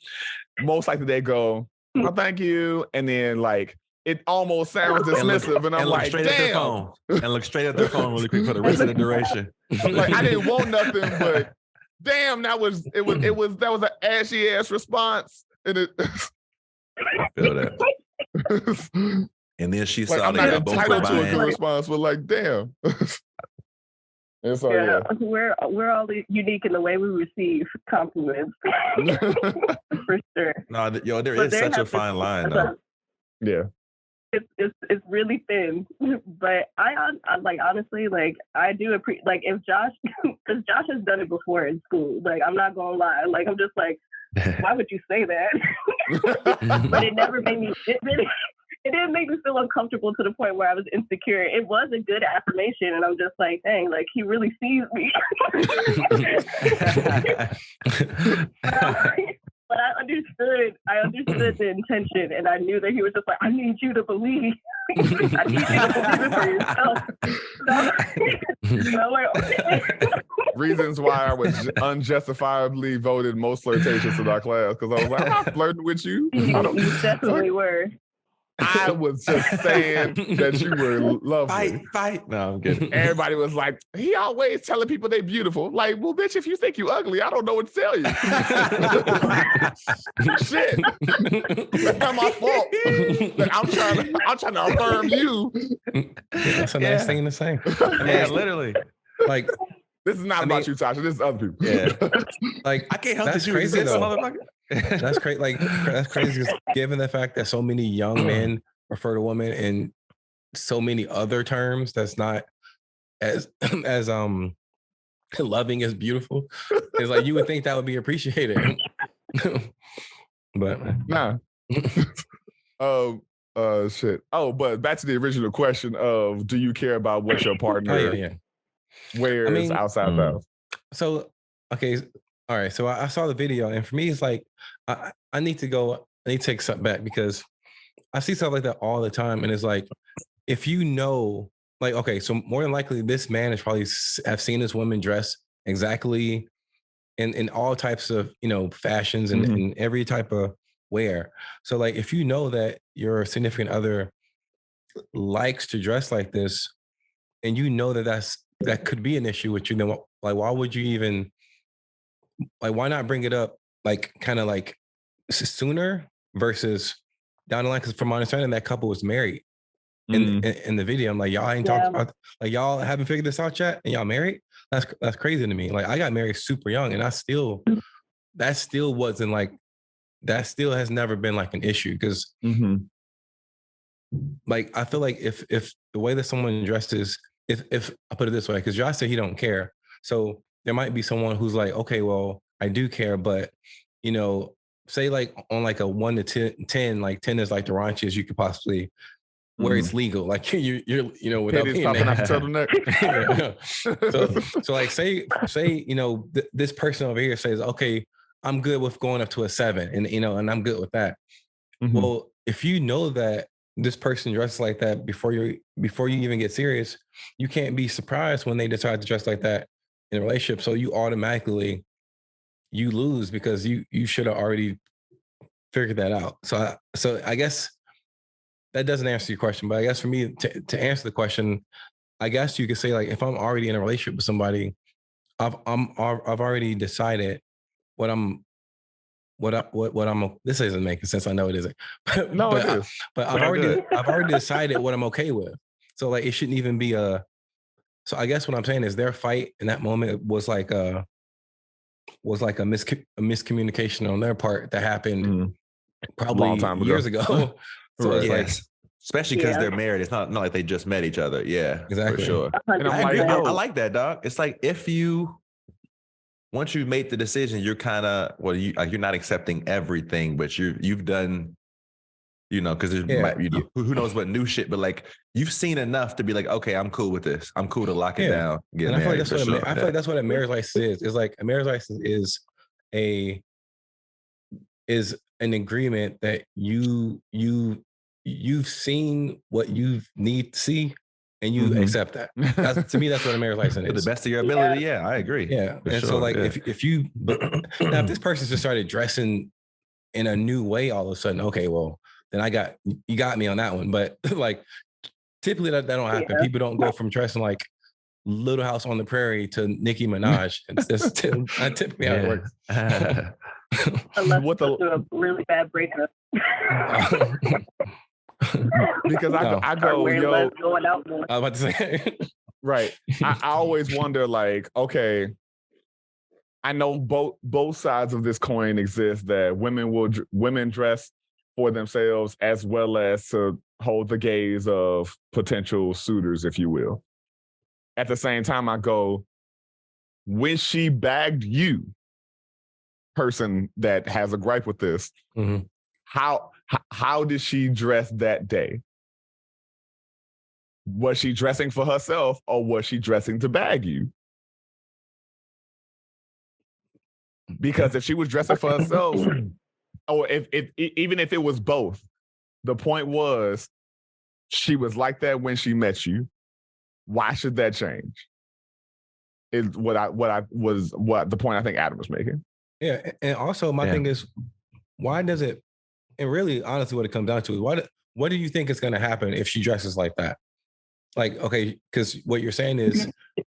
Most likely they go, oh, thank you. And then like, it almost sounds dismissive. And I'm like, damn. And look straight at their phone really quick for the rest of the duration. Like, I didn't want nothing, but damn, that was an ashy ass response. And I feel that. And then she saw I'm not entitled to a good response, but like, damn. And so, yeah. We're all unique in the way we receive compliments. For sure. No, there is such a fine line, though. Yeah. It's really thin, but I like honestly like I do appreciate like if Josh, because Josh has done it before in school. Like I'm not gonna lie, like I'm just like, why would you say that? But it never made me. It didn't make me feel uncomfortable to the point where I was insecure. It was a good affirmation, and I'm just like, dang, like he really sees me. But I understood the intention, and I knew that he was just like, I need you to believe. I need you to believe it for yourself. Reasons why I was unjustifiably voted most flirtatious in our class, because I was like, I'm not flirting with you. You definitely were. I was just saying that you were lovely. Fight. No, I'm kidding. Everybody was like, he always telling people they beautiful. Like, well, bitch, if you think you ugly, I don't know what to tell you. Shit. That's not my fault. Like, I'm trying to affirm you. That's a nice thing to say. Yeah, literally. Like, this is not about you, Tasha. This is other people. Yeah. Like, I can't help that's you crazy exist, though. motherfucker. That's crazy. Like that's crazy. Given the fact that so many young men refer to women in so many other terms, that's not as loving as beautiful. It's like you would think that would be appreciated, but nah. Shit. Oh, but back to the original question of, do you care about what your partner wears outside the house? So okay. All right, so I saw the video, and for me, it's like I need to take a step back because I see stuff like that all the time, and it's like if you know, like, okay, so more than likely, this man has probably have seen this woman dress exactly in all types of fashions and in every type of wear. So like, if you know that your significant other likes to dress like this, and you know that could be an issue with you, then like, why would you even? Like, why not bring it up like kind of like sooner versus down the line? Because from my understanding, that couple was married in the video. I'm like, y'all ain't talking about, like, y'all haven't figured this out yet, and y'all married? That's crazy to me. Like, I got married super young, and that still wasn't like, that still has never been like an issue because like I feel like if the way that someone dresses, if I put it this way, because Josh said he don't care, so there might be someone who's like, okay, well, I do care, but say like on like a 1 to 10, like 10 is like the raunchiest you could possibly where it's legal, like you're without being popping out the turtleneck. So like say this person over here says, okay, I'm good with going up to a 7, and and I'm good with that. Well, if you know that this person dresses like that before you even get serious, you can't be surprised when they decide to dress like that in a relationship. So you automatically lose because you should have already figured that out. So I guess that doesn't answer your question, but I guess for me to answer the question, I guess you could say, like, if I'm already in a relationship with somebody, I've already decided what I'm. This isn't making sense. I know it isn't. No, it is. But I've already decided what I'm okay with. So like, it shouldn't even be a. So I guess what I'm saying is their fight in that moment was like a miscommunication on their part that happened probably long time years ago. So it's like, especially because they're married. It's not like they just met each other. Yeah, exactly. For sure. And I like that, dog. It's like once you make the decision, you're kind of you're not accepting everything, but you've done, because who knows what new shit, but like you've seen enough to be like, okay, I'm cool with this. I'm cool to lock it down. And I feel like that's what a marriage license is. It's like a marriage license is an agreement that you've seen what you need to see, and you accept that. To me, that's what a marriage license is. To the best of your ability, yeah, I agree. Yeah, and so like if you now if this person just started dressing in a new way all of a sudden, okay, well then you got me on that one. But like typically that don't happen. Yeah. People don't go from dressing like Little House on the Prairie to Nicki Minaj. It's not typically how it works. Unless through a really bad breakup. Because I go, yo, going out more. I was about to say, right. I always wonder, like, okay, I know both sides of this coin exist, that women dress for themselves as well as to hold the gaze of potential suitors, if you will. At the same time, I go, when she bagged you, person that has a gripe with this, how did she dress that day? Was she dressing for herself, or was she dressing to bag you? Because if she was dressing for herself, or even if it was both, the point was she was like that when she met you. Why should that change? Is what the point I think Adam was making. Yeah, and also my thing is, why does it? And really, honestly, what it comes down to is what do you think is going to happen if she dresses like that? Like, okay, because what you're saying is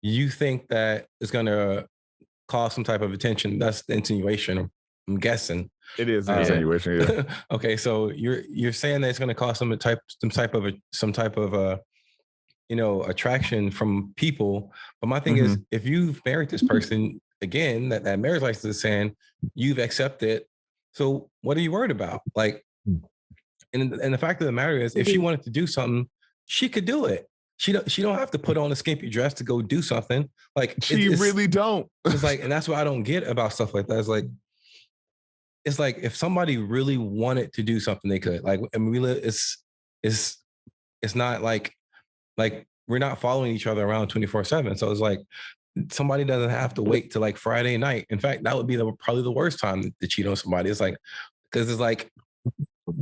you think that it's going to cause some type of attention. That's the insinuation, I'm guessing. It is an insinuation, yeah. Okay, so you're saying that it's going to cause some type of attraction from people. But my thing is, if you've married this person, again, that marriage license is saying you've accepted. So what are you worried about? Like, and the fact of the matter is, if she wanted to do something, she could do it. She don't have to put on a skimpy dress to go do something. Like she really don't. It's like, and that's what I don't get about stuff like that. It's like if somebody really wanted to do something, they could. Like, I mean, it's not like we're not following each other around 24/7. So it's like somebody doesn't have to wait till like Friday night. In fact, that would be probably the worst time to cheat on somebody. It's like, because it's like,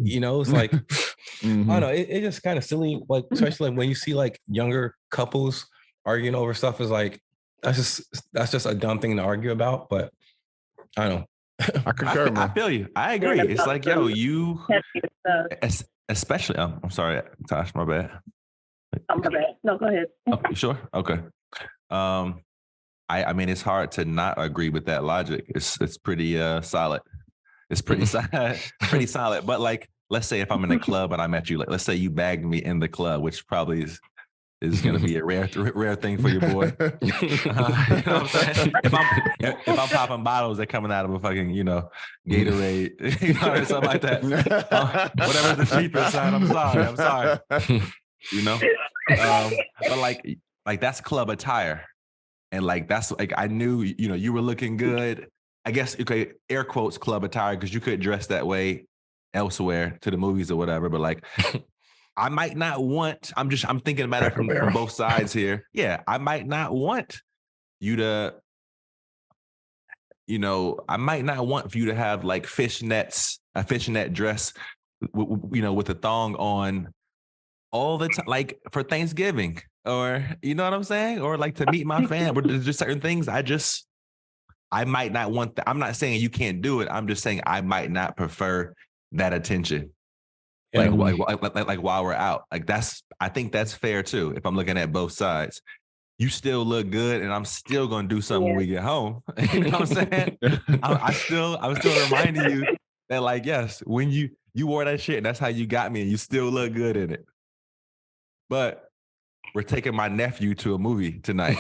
it's like, I don't know, it's just kind of silly. Like, especially like when you see like younger couples arguing over stuff, is like, that's just a dumb thing to argue about. But I don't know. I concur. I feel you. I agree. It's like, yo, you, especially. I'm sorry, Tosh, my bad. My bad. No, go ahead. Oh, you sure? Okay. I mean, it's hard to not agree with that logic. It's pretty solid. It's pretty solid. But like, let's say if I'm in a club and I met you, like, let's say you bagged me in the club, which probably is going to be a rare thing for your boy. You know what I'm saying? If I'm popping bottles, they're coming out of a fucking, Gatorade, or something like that. Whatever's the cheapest side. I'm sorry. But like that's club attire. And like, that's like, I knew, you were looking good. I guess, okay, air quotes club attire, because you could dress that way elsewhere to the movies or whatever. But like, I might not want, I'm thinking about it from both sides here. Yeah, I might not want you to, I might not want for you to have like fishnets, a fishnet dress, with a thong on all the time, like for Thanksgiving, or you know what I'm saying? Or like to meet my fam, but there's just certain things I might not want that. I'm not saying you can't do it. I'm just saying I might not prefer that attention. Yeah. Like while we're out, like I think that's fair too. If I'm looking at both sides, you still look good, and I'm still gonna do something when we get home. You know what I'm saying? I'm still reminding you that, like, yes, when you wore that shit, and that's how you got me, and you still look good in it. But we're taking my nephew to a movie tonight.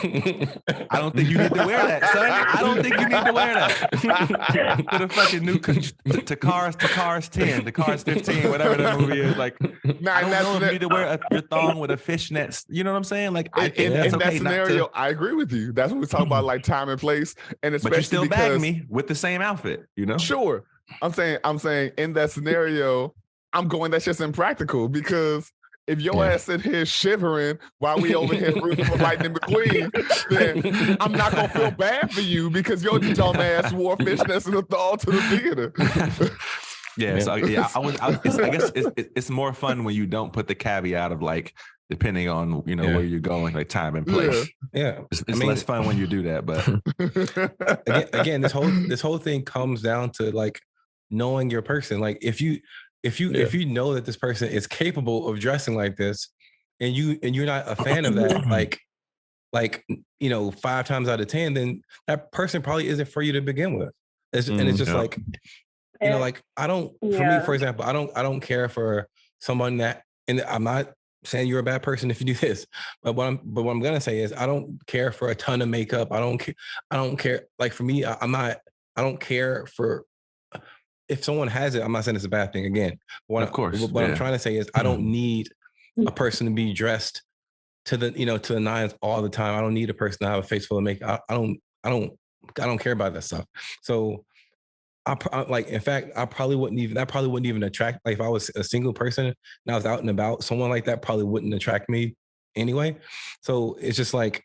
I don't think you need to wear that, son. I don't think you need to wear that. To the fucking new to Cars 10, to Cars 15, whatever that movie is. Like, I don't know if you need to wear your thong with a fishnet. You know what I'm saying? Like, I think that's in okay. That scenario, I agree with you. That's what we talk about, like time and place, and especially but you still bag me with the same outfit. Sure. I'm saying in that scenario, I'm going. That's just impractical because. If your ass sit here shivering while we over here rooting for Lightning McQueen, then I'm not gonna feel bad for you because your dumb ass wore fishnets and a thong to the theater. I guess it's more fun when you don't put the caveat of like depending on where you're going, like time and place. Yeah, it's less fun when you do that. But again, this whole thing comes down to like knowing your person. Like if you know that this person is capable of dressing like this, and you're not a fan of that, like 5 times out of 10, then that person probably isn't for you to begin with. And it's just like, like I don't. For me, for example, I don't care for someone that, and I'm not saying you're a bad person if you do this, but what I'm gonna say is I don't care for a ton of makeup. I don't care. Like for me, I don't care for. If someone has it, I'm not saying it's a bad thing. Again, of course, what I'm trying to say is I don't need a person to be dressed to the nines all the time. I don't need a person to have a face full of makeup. I don't care about that stuff. So in fact, that probably wouldn't even attract. Like if I was a single person and I was out and about, someone like that probably wouldn't attract me anyway. So it's just like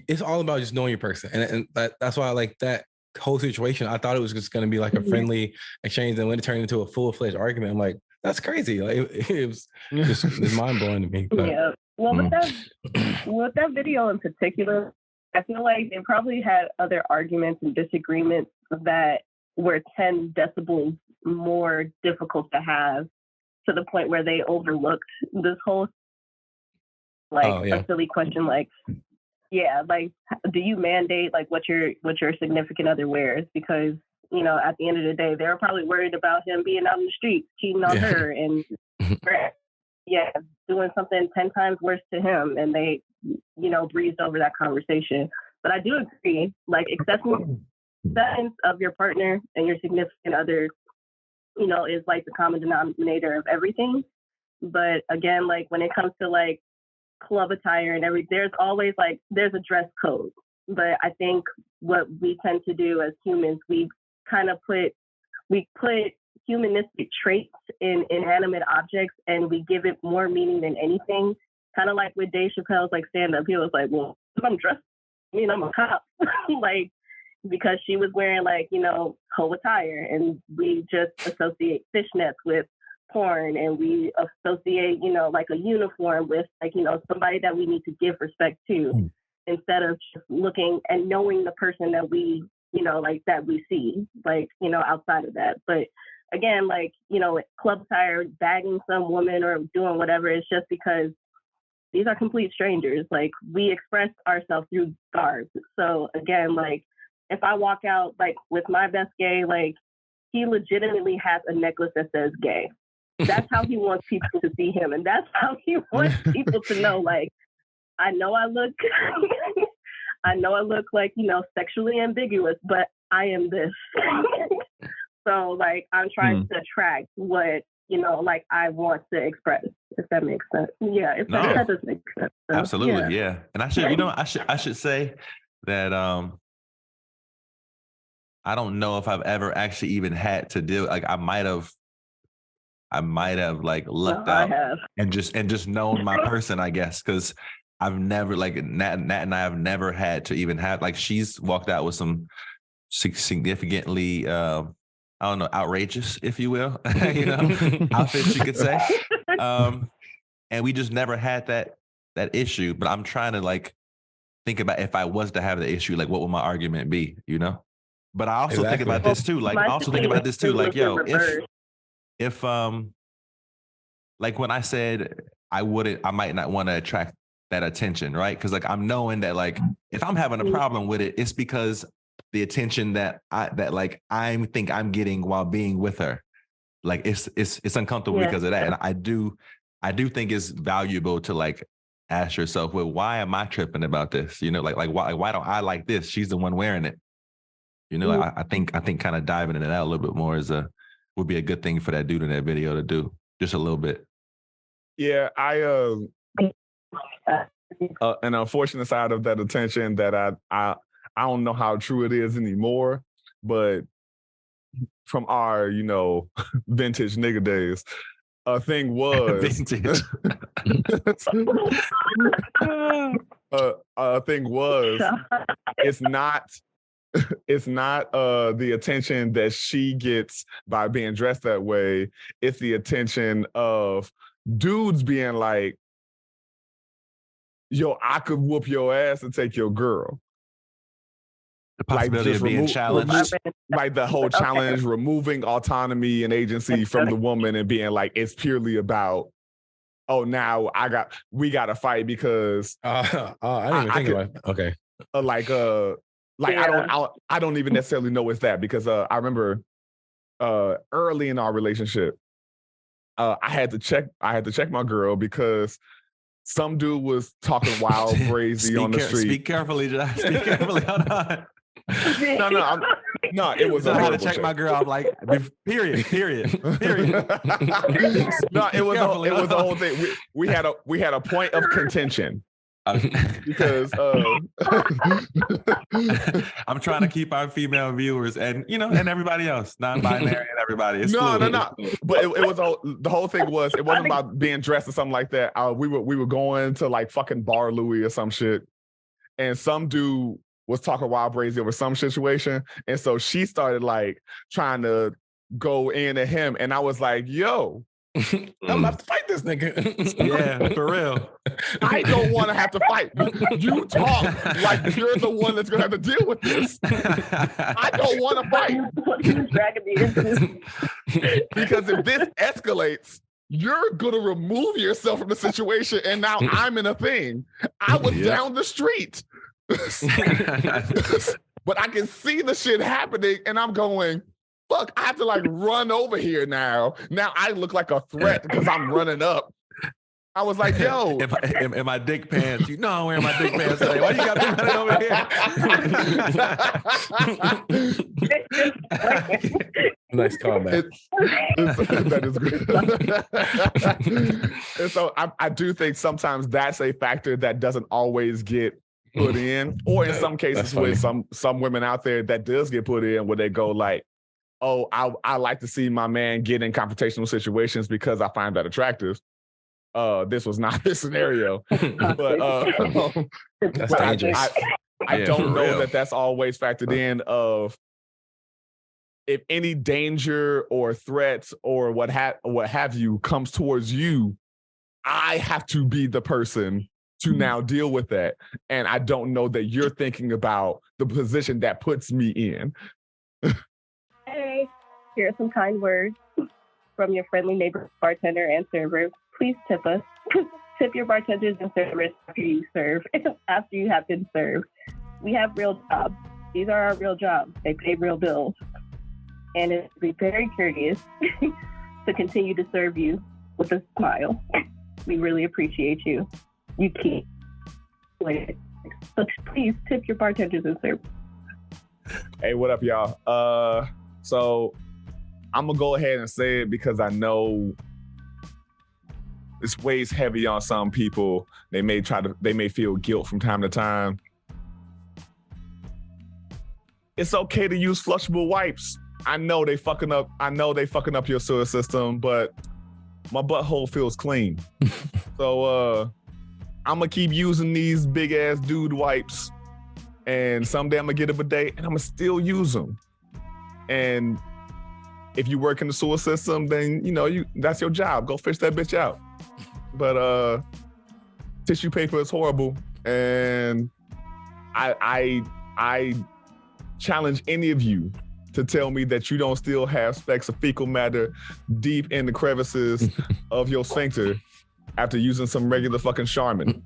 it's all about just knowing your person, and that's why I like that whole situation. I thought it was just going to be like a friendly exchange, and when it turned into a full-fledged argument, I'm like, that's crazy. Like it was just mind blowing to me. But, yeah. Well, with that video in particular, I feel like they probably had other arguments and disagreements that were 10 decibels more difficult to have, to the point where they overlooked this whole a silly question like. Yeah, like, do you mandate like what your significant other wears? Because at the end of the day, they were probably worried about him being out in the street cheating on her and doing something 10 times worse to him, and they breezed over that conversation. But I do agree, like acceptance of your partner and your significant other, is like the common denominator of everything. But again, like when it comes to like club attire and there's always there's a dress code, but I think what we tend to do as humans, we put humanistic traits in inanimate objects, and we give it more meaning than anything. Kind of like with Dave Chappelle's stand up, he was like, well, if I'm dressed, I'm a cop. Like, because she was wearing hoe attire, and we just associate fishnets with porn, and we associate a uniform with somebody that we need to give respect to, instead of just looking and knowing the person that we that we see outside of that. But again, club attire, bagging some woman or doing whatever, it's just because these are complete strangers. Like, we express ourselves through garb. So again, if I walk out with my best gay, he legitimately has a necklace that says gay. That's how he wants people to see him. And that's how he wants people to know, I know I look, sexually ambiguous, but I am this. So, I'm trying to attract what, I want to express, if that makes sense. Yeah, that does make sense. So, absolutely, yeah. And I should say that I don't know if I've ever actually even had to deal, I might have I might have like lucked out and just known my person, I guess, because I've never like Nat and I have never had to even have like she's walked out with some significantly I don't know, outrageous, if you will, outfits, you could say. And we just never had that issue. But I'm trying to like think about if I was to have the issue, like what would my argument be, But I also think about this too. Like yo, if like when I said I might not want to attract that attention, right? Because like I'm knowing that like if I'm having a problem with it, it's because the attention that I think I'm getting while being with her, like it's uncomfortable because of that. And I do think it's valuable to like ask yourself, well, why am I tripping about this? Like why don't I like this? She's the one wearing it. I think kind of diving into that a little bit more would be a good thing for that dude in that video to do, just a little bit. Yeah, an unfortunate side of that attention that I don't know how true it is anymore, but from our vintage nigga days, a thing was vintage. a thing was it's not the attention that she gets by being dressed that way. It's the attention of dudes being like, yo, I could whoop your ass and take your girl. The possibility of being challenged. Like the whole challenge, removing autonomy and agency from the woman and being like, it's purely about, oh, now we got to fight because I didn't even think about it. Okay. I don't even necessarily know it's that because I remember early in our relationship, I had to check my girl because some dude was talking wild crazy on the street. Speak carefully, Josh. Speak carefully. Hold on. No, it was I had to check my girl. I'm like, period. No, it was the whole thing. We had a point of contention. Because I'm trying to keep our female viewers and and everybody else, non-binary and everybody. It's fluid. No. But it was the whole thing was it wasn't about being dressed or something like that. We were going to like fucking Bar Louie or some shit, and some dude was talking wild crazy over some situation, and so she started like trying to go in at him, and I was like, yo. I'm gonna have to fight this nigga. Yeah, for real. I don't want to have to fight. You talk like you're the one that's gonna have to deal with this. I don't want to fight. Because if this escalates, you're gonna remove yourself from the situation, and now I'm in a thing. I was down the street. But I can see the shit happening, and I'm going, fuck, I have to like run over here now. Now I look like a threat because I'm running up. I was like, yo. in my dick pants. I'm wearing my dick pants today. Why you got me running over here? Nice callback. That is good. And so I do think sometimes that's a factor that doesn't always get put in. Or in some cases with some women out there that does get put in where they go like, oh, I like to see my man get in confrontational situations because I find that attractive. This was not this scenario, but that's dangerous. I don't know that that's always factored in of if any danger or threats or what have you comes towards you, I have to be the person to now deal with that. And I don't know that you're thinking about the position that puts me in. Hey, here are some kind words from your friendly neighbor bartender and server. Please tip us. Tip your bartenders and servers after you have been served. We have real jobs. These are our real jobs. They pay real bills. And it'd be very curious to continue to serve you with a smile. We really appreciate you. You keep it. So please tip your bartenders and servers. Hey, what up, y'all? So I'm gonna go ahead and say it because I know this weighs heavy on some people. They may feel guilt from time to time. It's okay to use flushable wipes. I know they fucking up your sewer system, but my butthole feels clean. So I'm gonna keep using these big ass dude wipes, and someday I'm gonna get a bidet, and I'm gonna still use them. And if you work in the sewer system, then that's your job. Go fish that bitch out. But tissue paper is horrible, and I challenge any of you to tell me that you don't still have specks of fecal matter deep in the crevices of your sphincter after using some regular fucking Charmin.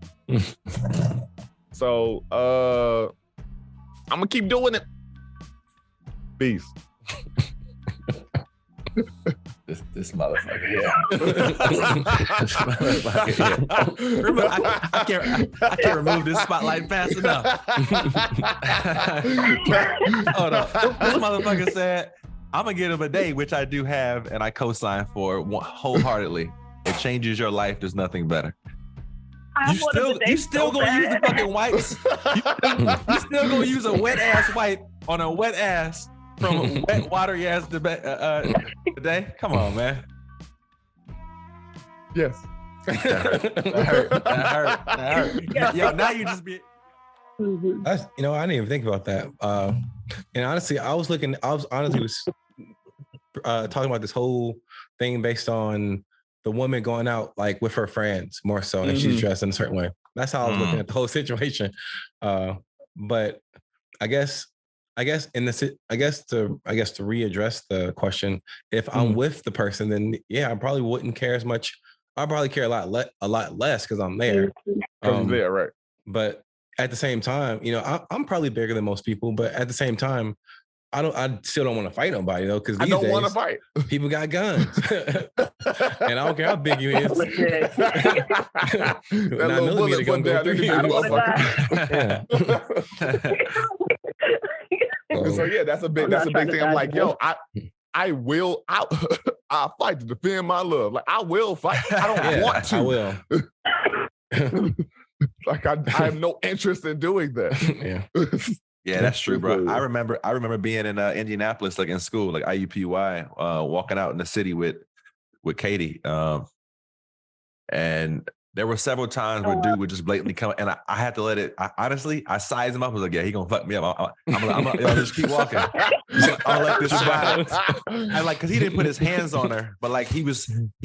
So I'm gonna keep doing it. Peace. This motherfucker, yeah. This motherfucker, yeah. Remember, I can't remove this spotlight fast enough. Hold on. This motherfucker said, I'm gonna get him a day, which I do have, and I co-sign for wholeheartedly. It changes your life. There's nothing better. You still gonna use the fucking wipes? You still gonna use a wet ass wipe on a wet ass from a wet watery ass today? Come on, man. Yes. That hurt. Yo, now you just be. I didn't even think about that. And honestly, I was talking about this whole thing based on the woman going out like with her friends more so, and she's dressed in a certain way. That's how I was looking at the whole situation. But I guess to readdress the question, if I'm with the person, then yeah, I probably wouldn't care as much. I probably care a lot less because I'm there. There, right? But at the same time, I'm probably bigger than most people. But at the same time, I still don't want to fight nobody though, because I don't want to fight. People got guns, and I don't care how big you is. 9mm gonna go through you. So yeah, that's a big thing. I'm like, yo, I'll fight to defend my love. Like I will fight. I don't want to. I will. Like I have no interest in doing that. Yeah, that's true, bro. I remember being in Indianapolis, like in school, like IUPUI, walking out in the city with Katie, and there were several times where dude would just blatantly come, and I had to let it. I sized him up. I was like, yeah, he gonna fuck me up. I'm gonna just keep walking. I'm gonna let this ride. I like, cause he didn't put his hands on her, but like he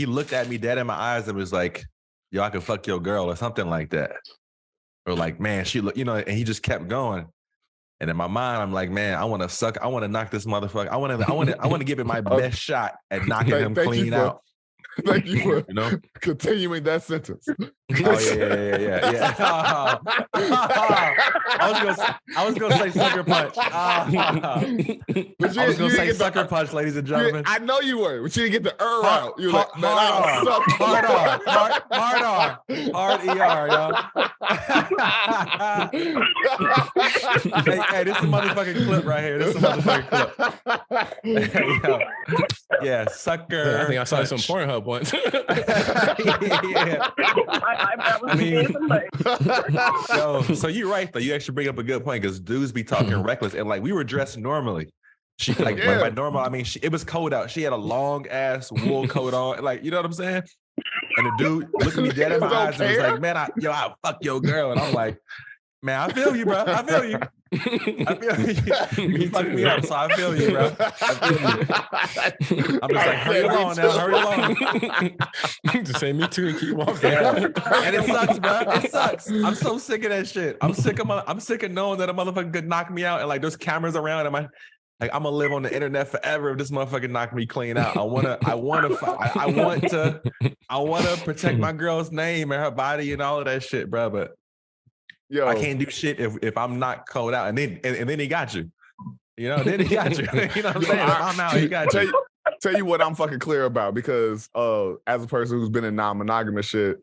looked at me dead in my eyes and was like, yo, I could fuck your girl or something like that, or like, man, she look, and he just kept going. And in my mind, I'm like, man, I want to knock this motherfucker. I want to give it my best shot at knocking him clean out. Thank you for continuing that sentence. Oh yeah. I was gonna say sucker punch. I was gonna say sucker punch, ladies and gentlemen. I know you were, but you didn't get the out. You were like, hard ER, y'all. Hey, this is a motherfucking clip right here. This is a motherfucking clip. Yeah, sucker. Yeah, I think I saw some Pornhub once. Yo, so you're right though. You actually bring up a good point because dudes be talking reckless, and like we were dressed normally. She like by normal, I mean, it was cold out. She had a long ass wool coat on, like, you know what I'm saying? And the dude looked at me dead in my eyes and was like, "Man, I'll fuck your girl." And I'm like, "Man, I feel you, bro. I feel you. You fucked me up, so I feel you, bro. I feel you." I'm just like, hurry along now, hurry along. Just say me too and keep walking. Yeah. And it sucks, bro. It sucks. I'm so sick of that shit. I'm sick of knowing that a motherfucker could knock me out and like there's cameras around and I'm gonna live on the internet forever if this motherfucker knock me clean out. I want to protect my girl's name and her body and all of that shit, bro. But yo, I can't do shit if I'm not called out. And then he got you. Then he got you. You know what I'm saying? If I'm out, he got you. Tell you what I'm fucking clear about, because as a person who's been in non-monogamous shit,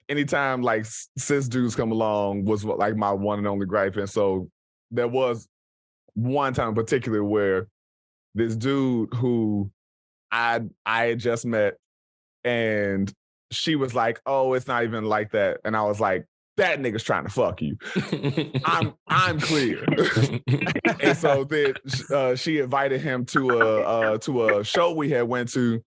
anytime like cis dudes come along was like my one and only gripe. And so there was one time in particular where this dude who I had just met, and she was like, "Oh, it's not even like that," and I was like, "That nigga's trying to fuck you." I'm clear. And so then she invited him to a show we had went to,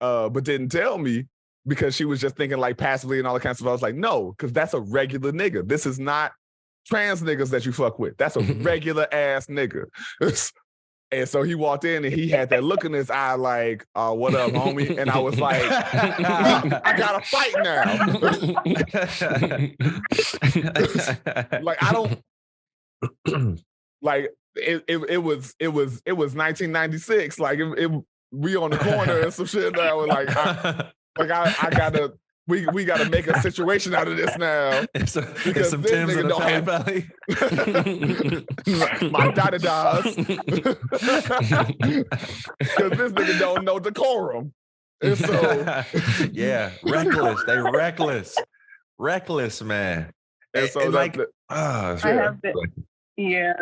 but didn't tell me because she was just thinking like passively and all that kind of stuff. I was like, no, because that's a regular nigga. This is not trans niggas that you fuck with. That's a regular ass nigga. And so he walked in and he had that look in his eye like, what up, homie? And I was like, I gotta fight now. Like, I don't like it was 1996. Like we on the corner and some shit now. Like I gotta we gotta make a situation out of this now. Because some Tim's in the Pan Valley. My da-da-das. Because this nigga don't know decorum. And so yeah, reckless. They reckless, man. And so I have been, yeah,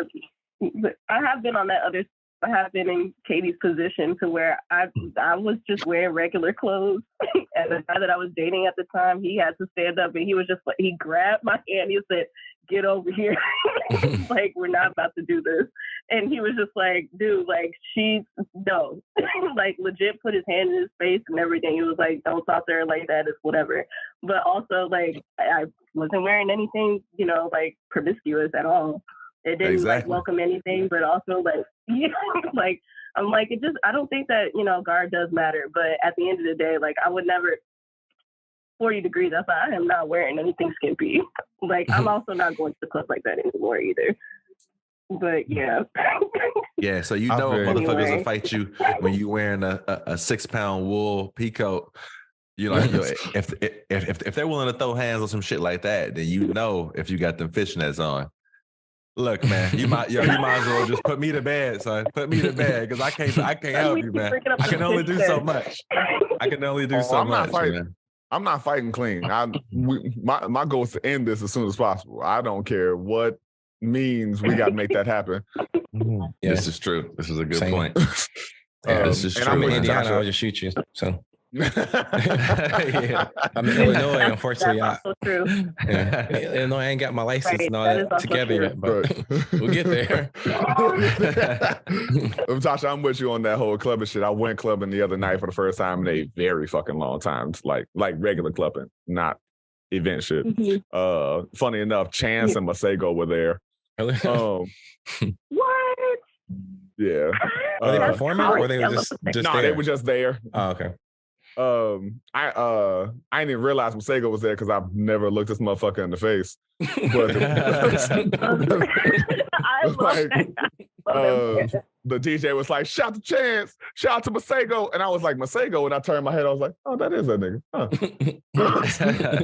I have been on that other. I have been in Katie's position to where I was just wearing regular clothes, and the guy that I was dating at the time, he had to stand up, and he was just like, he grabbed my hand, he said, "Get over here!" Like, we're not about to do this. And he was just like, "Dude, like, no," like legit put his hand in his face and everything. He was like, "Don't talk to her like that. It's whatever." But also, like, I wasn't wearing anything, like promiscuous at all. It didn't like welcome anything, but also like, like I'm like, I don't think that, guard does matter. But at the end of the day, like I would never 40 degrees outside. I am not wearing anything skimpy. Like I'm also not going to the club like that anymore either. But yeah. Yeah, so motherfuckers will fight you when you wearing a 6-pound wool peacoat. You like, if they're willing to throw hands on some shit like that, then if you got them fishnets on. Look, man, you might as well just put me to bed, son. Put me to bed because I can't help you, man. I can only do so much. I'm not fighting clean. My goal is to end this as soon as possible. I don't care what means we got to make that happen. Yeah. This is true. This is a good point. This is true. I'm in Indiana. I'll just shoot you. So. Yeah. I'm in Illinois, unfortunately. So true. Illinois, I ain't got my license and all that together yet, but we'll get there. Tasha, I'm with you on that whole clubbing shit. I went clubbing the other night for the first time in a very fucking long time. Like regular clubbing, not event shit. Mm-hmm. Funny enough, Chance and Masego were there. What? Yeah. Were they performing or they were just there? They were just there. Oh, okay. I didn't even realize Masego was there because I've never looked this motherfucker in the face. But the DJ was like, "Shout to Chance, shout to Masego," and I was like, "Masego," and I turned my head. I was like, "Oh, that is that nigga." Huh.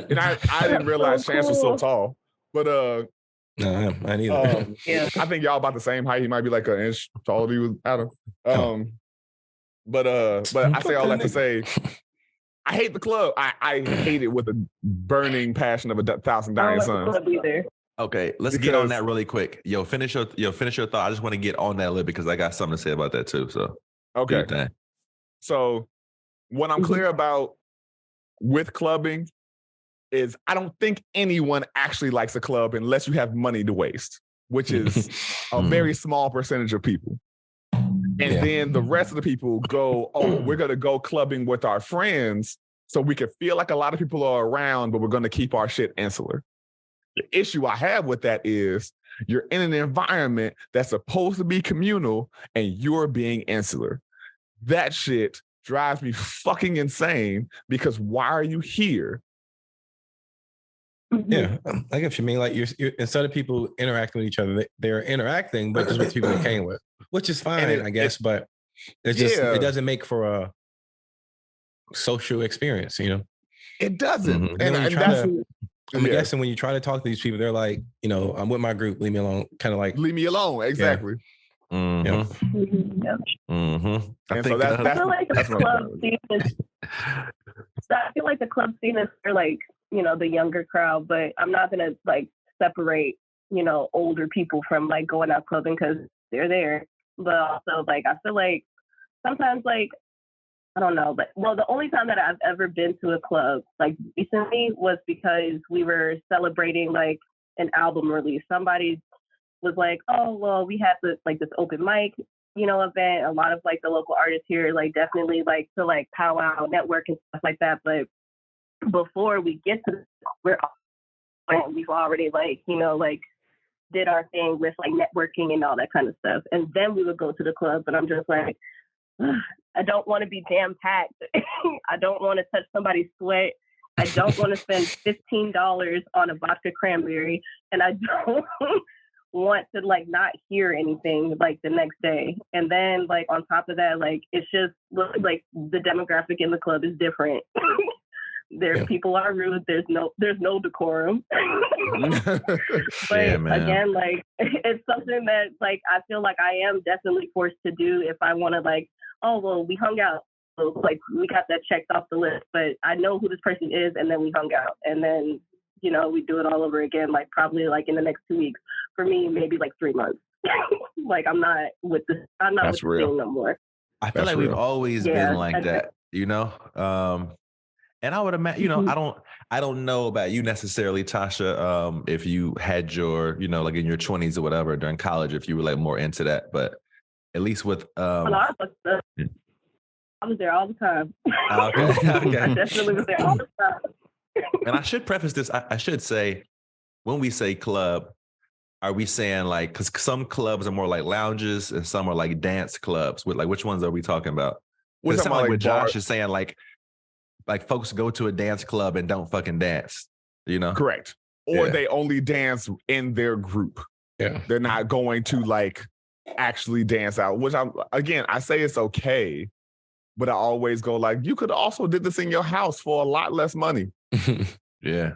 And I didn't realize Chance was so tall, but no, I neither. Yeah, I think y'all about the same height. He might be like an inch taller than he was Adam. But I say all that to say, I hate the club. I hate it with a burning passion of 1,000 dying suns. Okay, let's get on that really quick. Finish your thought. I just want to get on that a little because I got something to say about that too. So okay. So what I'm clear about with clubbing is I don't think anyone actually likes a club unless you have money to waste, which is a very small percentage of people. And then the rest of the people go, "Oh, we're going to go clubbing with our friends so we can feel like a lot of people are around, but we're going to keep our shit insular." The issue I have with that is you're in an environment that's supposed to be communal and you're being insular. That shit drives me fucking insane because why are you here? Yeah, I get what you mean. Like you're instead of people interacting with each other, they're interacting, but just with people they came with, which is fine, I guess. But it's just it doesn't make for a social experience, It doesn't. And I'm guessing when you try to talk to these people, they're like, I'm with my group, leave me alone. Kind of like, leave me alone. Exactly. Yeah. Mm-hmm. Yep. Mm-hmm. I feel like the club scene is. I feel like the club scene is for like the younger crowd, but I'm not gonna like separate older people from like going out clubbing because they're there. But also like I feel like sometimes like I don't know, but the only time that I've ever been to a club like recently was because we were celebrating like an album release. Somebody was like, "Oh well, we had this open mic event. A lot of like the local artists here, like definitely like to like powwow, network and stuff like that. But before we get to we've already like, like did our thing with like networking and all that kind of stuff. And then we would go to the club, and I'm just like, I don't want to be jam packed. I don't want to touch somebody's sweat. I don't want to spend $15 on a vodka cranberry, and I don't want to like not hear anything like the next day. And then like on top of that, like it's just like the demographic in the club is different. People are rude. There's no decorum. But again, like it's something that like I feel like I am definitely forced to do if I want to like, oh well, we hung out, so like we got that checked off the list. But I know who this person is, and then we hung out, and then we do it all over again. Like probably like in the next 2 weeks. For me, maybe like 3 months. Like I'm not with this. I'm not with the thing no more. I feel like we've always been like that, And I would imagine, I don't know about you necessarily, Tasha, if you had your, like in your 20s or whatever during college, if you were like more into that, but at least with, I was there all the time. Okay. I definitely was there all the time. And I should preface this. I should say, when we say club, are we saying like, because some clubs are more like lounges and some are like dance clubs? With like, which ones are we talking about? It sounds like what Josh is saying, like folks go to a dance club and don't fucking dance, Correct. Or they only dance in their group. Yeah. They're not going to like actually dance out, which I say it's okay, but I always go like, you could also did this in your house for a lot less money. Yeah.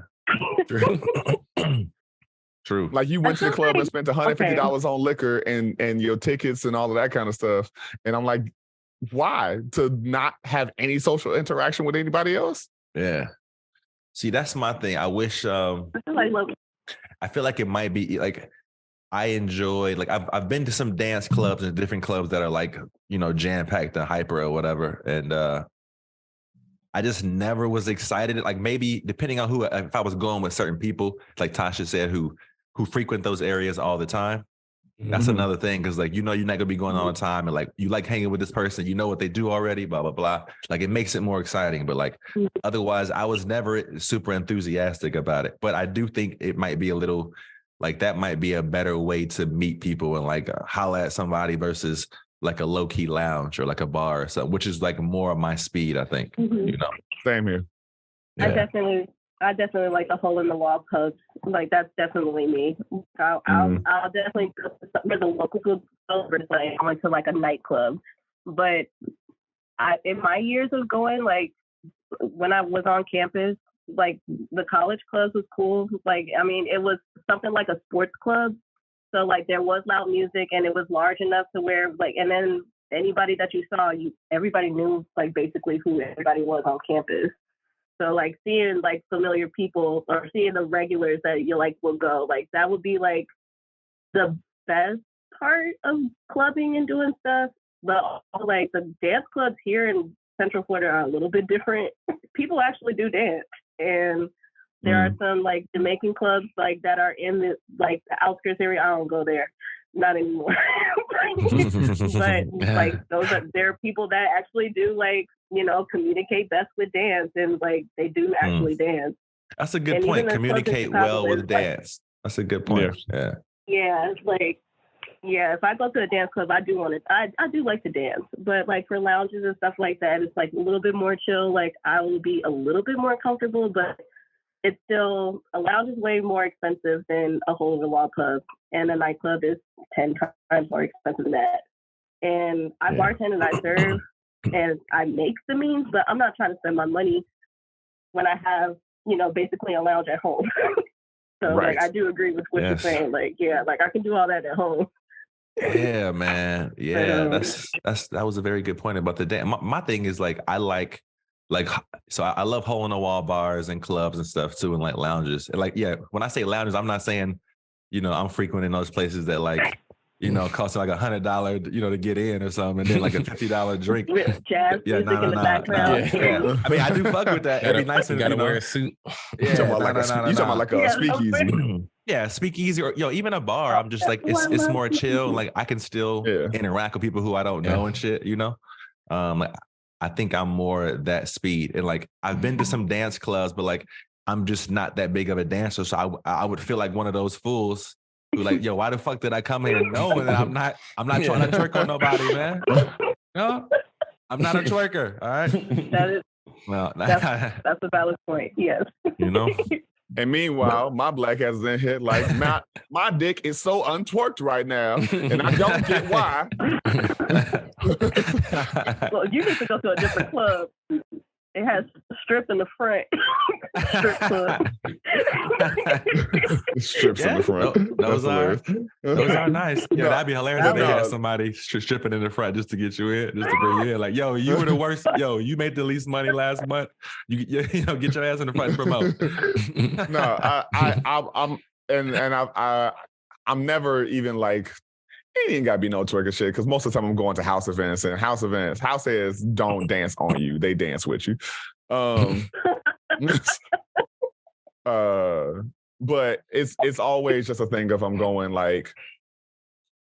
True. Like you went to the club and spent $150 on liquor and your tickets and all of that kind of stuff. And I'm like, why? To not have any social interaction with anybody else? Yeah. See, that's my thing. I wish I feel like it might be like I enjoy like I've been to some dance clubs and different clubs that are like, jam-packed and hyper or whatever. And I just never was excited. Like maybe depending on if I was going with certain people, like Tasha said, who frequent those areas all the time. That's another thing, because like you're not gonna be going all the time, and like you like hanging with this person, you know what they do already, blah blah blah. Like it makes it more exciting, but like otherwise, I was never super enthusiastic about it. But I do think it might be a little like that might be a better way to meet people and like holler at somebody versus like a low key lounge or like a bar or something, which is like more of my speed, I think. Same here. Yeah. I definitely like the hole in the wall pubs. Like that's definitely me. I'll definitely go to some of the local clubs over. Like I went to like a nightclub, but in my years of going, like when I was on campus, like the college clubs was cool. Like I mean, it was something like a sports club, so like there was loud music and it was large enough to where like, and then anybody that you saw, everybody knew like basically who everybody was on campus. So like seeing like familiar people or seeing the regulars that you like will go, like that would be like the best part of clubbing and doing stuff. But like the dance clubs here in Central Florida are a little bit different. People actually do dance, and there are some like Jamaican clubs like that are in the like the outskirts area. I don't go there, not anymore. But like there are people that actually do like communicate best with dance, and like they do actually dance. That's a good point. Communicate well with dance. That's a good point. Yeah, it's like if I go to a dance club, I do like to dance, but like for lounges and stuff like that, it's like a little bit more chill. Like I will be a little bit more comfortable, but it's still, a lounge is way more expensive than a hole in the wall pub, and a nightclub is 10 times more expensive than that. And I bartend and I serve, and I make the means, but I'm not trying to spend my money when I have, basically a lounge at home. So like, I do agree with what you're saying. Like, like I can do all that at home. Yeah, man. Yeah, that was a very good point about the dance. My thing is like, I love hole in the wall bars and clubs and stuff too, and like lounges. And like, when I say lounges, I'm not saying, I'm frequenting those places that like, cost like $100, to get in or something, and then like a $50 drink. With jazz music in the background. Yeah. I mean, I do fuck with that. It'd be nice. You gotta wear a suit. You talking about like a speakeasy? Yeah, speakeasy or even a bar. I'm just like it's more chill. Like I can still interact with people who I don't know and shit. Like I think I'm more that speed. And like I've been to some dance clubs, but like I'm just not that big of a dancer. So I would feel like one of those fools who like, yo, why the fuck did I come here knowing that I'm not trying to twerk on nobody, man? No, I'm not a twerker. All right. That is Well, that's a valid point. Yes. And meanwhile, my black ass is in here like my dick is so untwerked right now, and I don't get why. Well, you need to go to a different club. It has strip in the front. Strip club. Strips in the front. Those are nice. Yeah, that'd be hilarious if they had somebody stripping in the front just to get you in, just to bring you in. Like, yo, you were the worst. Yo, you made the least money last month. You get your ass in the front and promote. No, I'm never even like. It ain't gotta be no twerking shit because most of the time I'm going to house events, and house heads don't dance on you; they dance with you. But it's always just a thing of I'm going like,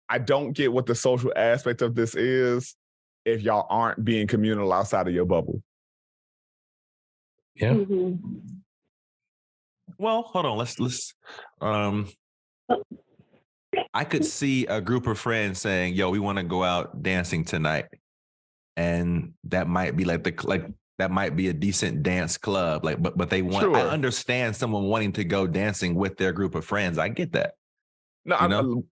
I don't get what the social aspect of this is if y'all aren't being communal outside of your bubble. Yeah. Well, hold on. Let's I could see a group of friends saying, yo, we want to go out dancing tonight. And that might be that might be a decent dance club. Like, but they want, I understand someone wanting to go dancing with their group of friends. I get that. No,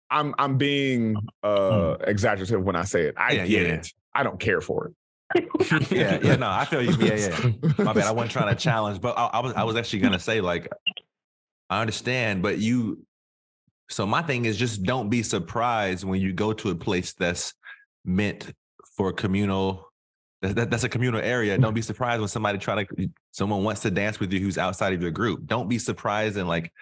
I'm being exaggerative when I say it. I get it. I don't care for it. No, I feel you. Yeah. My bad. I wasn't trying to challenge, but I was actually gonna say, like, I understand, but so my thing is just don't be surprised when you go to a place that's meant for communal, that's a communal area. Don't be surprised when someone wants to dance with you who's outside of your group. Don't be surprised, and like,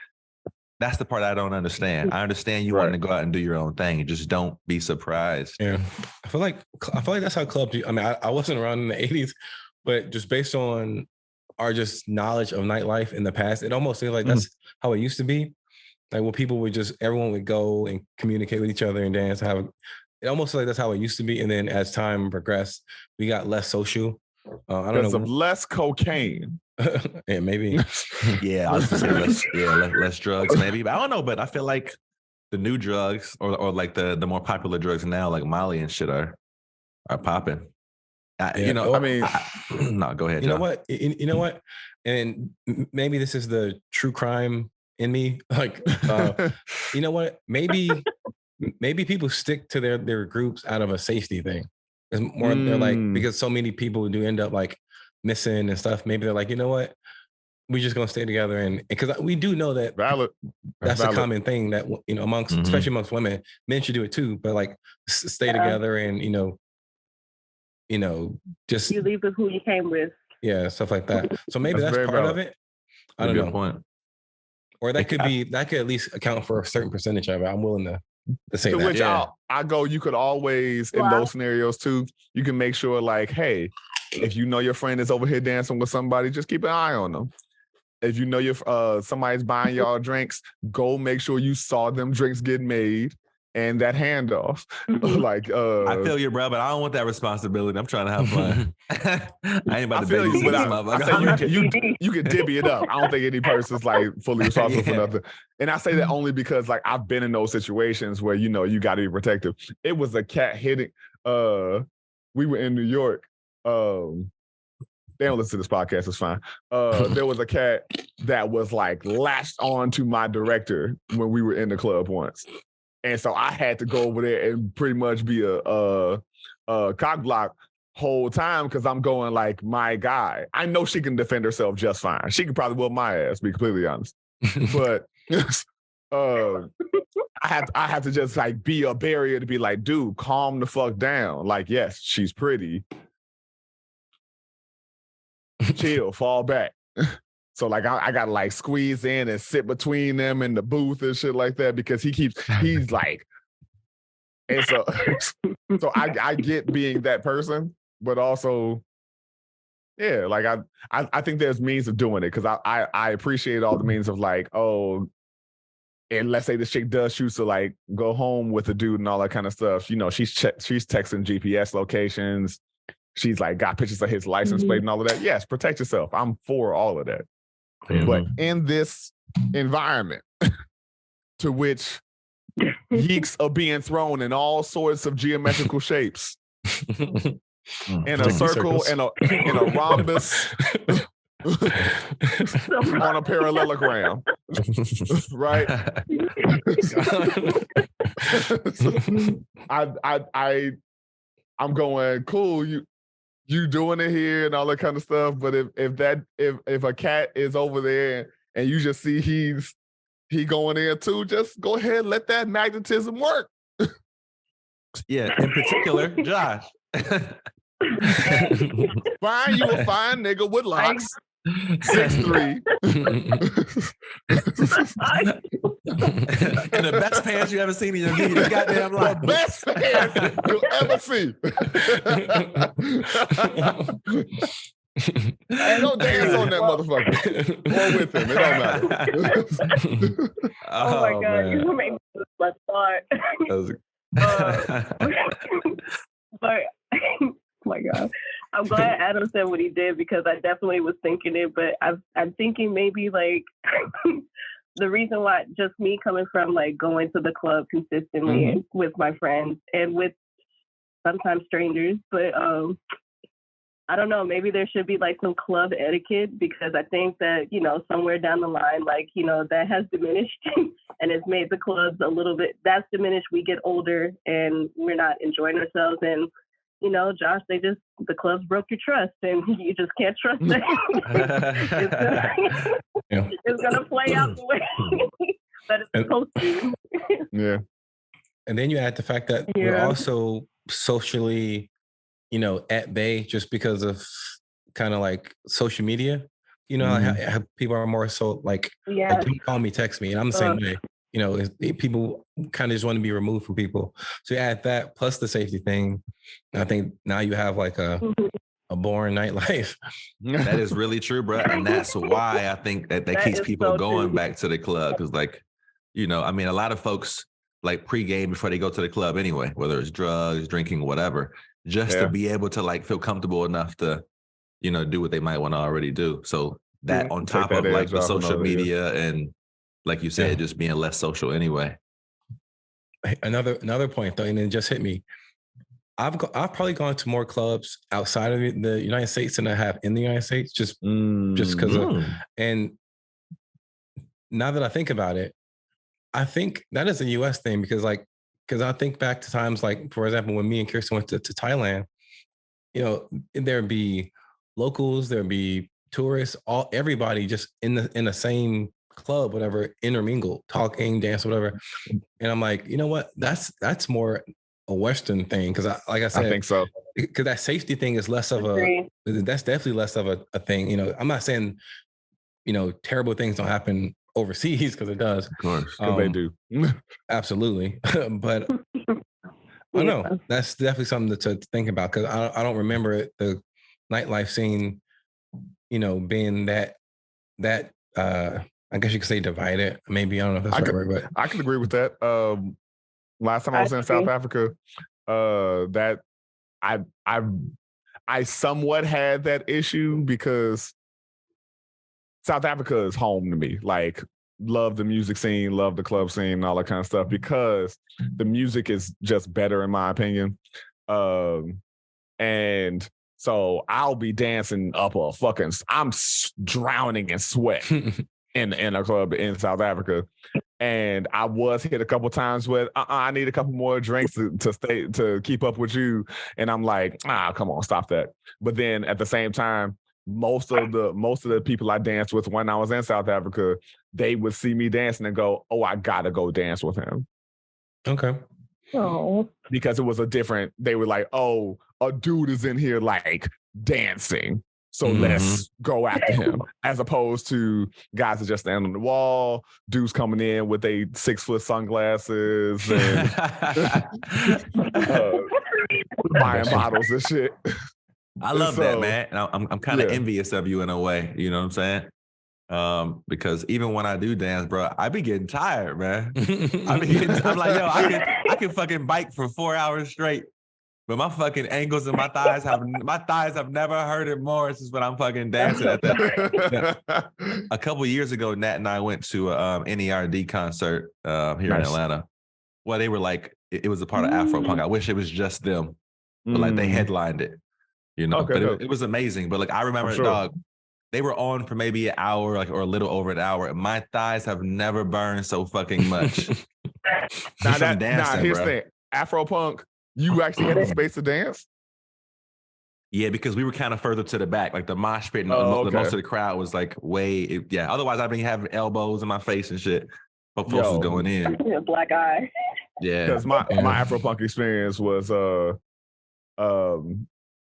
that's the part I don't understand. I understand you wanting to go out and do your own thing. Just don't be surprised. Yeah. I feel like that's how clubs, I mean, I wasn't around in the 80s, but just based on our just knowledge of nightlife in the past, it almost seems like that's how it used to be. Like when everyone would go and communicate with each other and dance. It almost like that's how it used to be. And then as time progressed, we got less social. I don't know. Less cocaine. Yeah, maybe. Yeah, I was just saying less drugs, maybe. But I don't know. But I feel like the new drugs or like the more popular drugs now, like Molly and shit, are popping. No, go ahead. You know what? You know what? And maybe this is the true crime in me. Like, you know what? Maybe people stick to their groups out of a safety thing. It's more they're like, because so many people do end up like missing and stuff. Maybe they're like, you know what? We're just gonna stay together, and because we do know that that's a common thing that amongst especially amongst women, men should do it too. But like stay together and just you leave with who you came with. Yeah, stuff like that. So maybe that's part of it. I don't know. Point. Or that could at least account for a certain percentage of it. I'm willing to say that. Which I go, you could always, in those scenarios too, you can make sure like, hey, if you know your friend is over here dancing with somebody, just keep an eye on them. If you know somebody's buying y'all drinks, go make sure you saw them drinks get made and that handoff. Like, I feel you, bro, but I don't want that responsibility. I'm trying to have fun. I ain't about to babysit this motherfucker. You can divvy it up. I don't think any person's like fully responsible for nothing. And I say that only because like I've been in those situations where you got to be protective. It was a cat hitting. We were in New York. They don't listen to this podcast. It's fine. There was a cat that was like latched on to my director when we were in the club once. And so I had to go over there and pretty much be a cock block whole time because I'm going like, my guy. I know she can defend herself just fine. She could probably whoop my ass, be completely honest. But I have to just like be a barrier to be like, dude, calm the fuck down. Like, yes, she's pretty. Chill, fall back. So like I gotta like squeeze in and sit between them in the booth and shit like that because he's like, and so I get being that person, but also, yeah, like I think there's means of doing it because I appreciate all the means of like, oh, and let's say the chick does choose to like go home with the dude and all that kind of stuff, you know, she's texting GPS locations. She's like got pictures of his license plate and all of that. Yes, protect yourself. I'm for all of that. But in this environment to which yeeks are being thrown in all sorts of geometrical shapes, in a circle, in a rhombus, on a parallelogram, right? I'm going, cool, you doing it here and all that kind of stuff. But if a cat is over there and you just see he going in too, just go ahead, let that magnetism work. Yeah, in particular, Josh. Fine, you a fine nigga with locks. 6'3". And the best pants you ever seen in your goddamn life. The best pants you'll ever see. Ain't no dance on that motherfucker. Or with him. It don't matter. Oh my God. Man. You made me lose my thought. But oh my God. I'm glad Adam said what he did because I definitely was thinking it, but I'm thinking maybe like the reason why just me coming from like going to the club consistently with my friends and with sometimes strangers, but I don't know, maybe there should be like some club etiquette because I think that, you know, somewhere down the line, like, you know, that has diminished and it's made the clubs a little bit, that's diminished. We get older and we're not enjoying ourselves. And, you know, Josh, the clubs broke your trust and you just can't trust them. It's going to play out the way that it's supposed to. Yeah. And then you add the fact that we're also socially, you know, at bay just because of kind of like social media. You know, how people are more so like, don't call me, text me. And I'm the same way. You know, people kind of just want to be removed from people. So you add that plus the safety thing. I think now you have like a boring nightlife. That is really true, bro. And that's why I think that keeps people so going true. back to the club. Because like, you know, I mean, a lot of folks like pregame before they go to the club anyway, whether it's drugs, drinking, whatever, just to be able to like feel comfortable enough to, you know, do what they might want to already do. So that on top of like the social media and like you said, just being less social anyway. Another point though, and it just hit me. I've probably gone to more clubs outside of the United States than I have in the United States, just because of. And now that I think about it, I think that is a U.S. thing because I think back to times like, for example, when me and Kirsten went to Thailand, you know, there'd be locals, there'd be tourists, everybody just in the same club, whatever, intermingled, talking, dance, whatever. And I'm like, you know what? That's more a Western thing because like I said, I think so. Because that safety thing is less of that's definitely less of a thing. You know, I'm not saying, you know, terrible things don't happen overseas because it does. Of course, because they do. Absolutely. But I don't know. That's definitely something to think about because I don't remember the nightlife scene, you know, being that I guess you could say divided. Maybe I don't know if that's the right word, but I can agree with that. Last time I was in South Africa, that I somewhat had that issue because South Africa is home to me. Like, love the music scene, love the club scene, all that kind of stuff because the music is just better in my opinion. And so I'll be dancing up a fucking, I'm drowning in sweat in a club in South Africa. And I was hit a couple times with, I need a couple more drinks to keep up with you. And I'm like, come on, stop that. But then at the same time, most of the people I danced with when I was in South Africa, they would see me dancing and go, oh, I gotta go dance with him. Okay. Oh. Because it was they were like, oh, a dude is in here like dancing. So let's go after him, as opposed to guys that just stand on the wall, dudes coming in with 6-foot sunglasses and buying bottles and shit. I love that, man. I'm kind of envious of you in a way. You know what I'm saying? Because even when I do dance, bro, I be getting tired, man. I'm like, yo, I can fucking bike for 4 hours straight, but my fucking ankles and my thighs have never hurt it more since when I'm fucking dancing at that. A couple years ago, Nat and I went to a NERD concert here in Atlanta. Well, they were like, it was a part of Afro Punk. I wish it was just them, but like they headlined it, you know. Okay, but it was amazing. But like I remember, dog. They were on for maybe an hour, like, or a little over an hour. My thighs have never burned so fucking much. Here's the thing. Afro Punk, you actually had the space to dance? Yeah, because we were kind of further to the back. Like the mosh pit and most of the crowd was like otherwise I'd been having elbows in my face and shit. But folks was going in. Black eye. Yeah. Because my Afro Punk experience was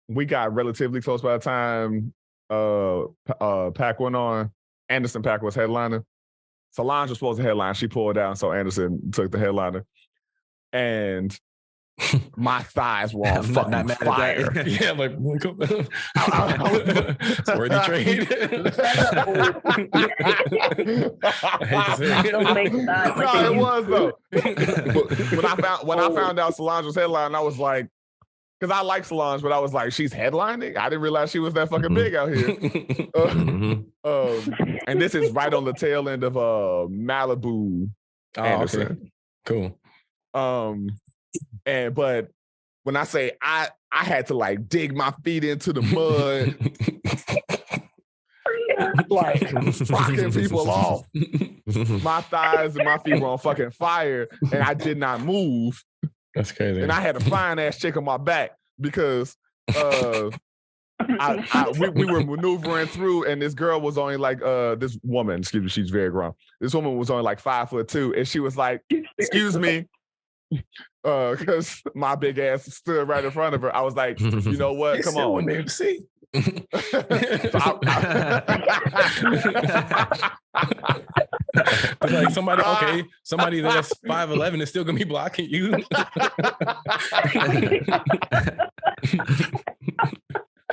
we got relatively close by the time Pac went on. Anderson .Paak was headliner. Solange was supposed to headline. She pulled out, so Anderson took the headliner. And my thighs were on fucking fire. Yeah, like it's worthy trade. I hate to say it. No, it was though. when I found out Solange was headlining, I was like, because I like Solange, but I was like, she's headlining? I didn't realize she was that fucking big out here. And this is right on the tail end of Malibu Anderson. Okay. Cool. But when I say I had to like dig my feet into the mud, like rocking people off. My thighs and my feet were on fucking fire, and I did not move. That's crazy. And I had a fine ass chick on my back because we were maneuvering through, and this girl was only like this woman. Excuse me, she's very grown. This woman was only like 5'2", and she was like, "Excuse me." Because my big ass stood right in front of her. I was like, you know what? Come on. Baby, see. Like somebody that's 5'11" is still gonna be blocking you.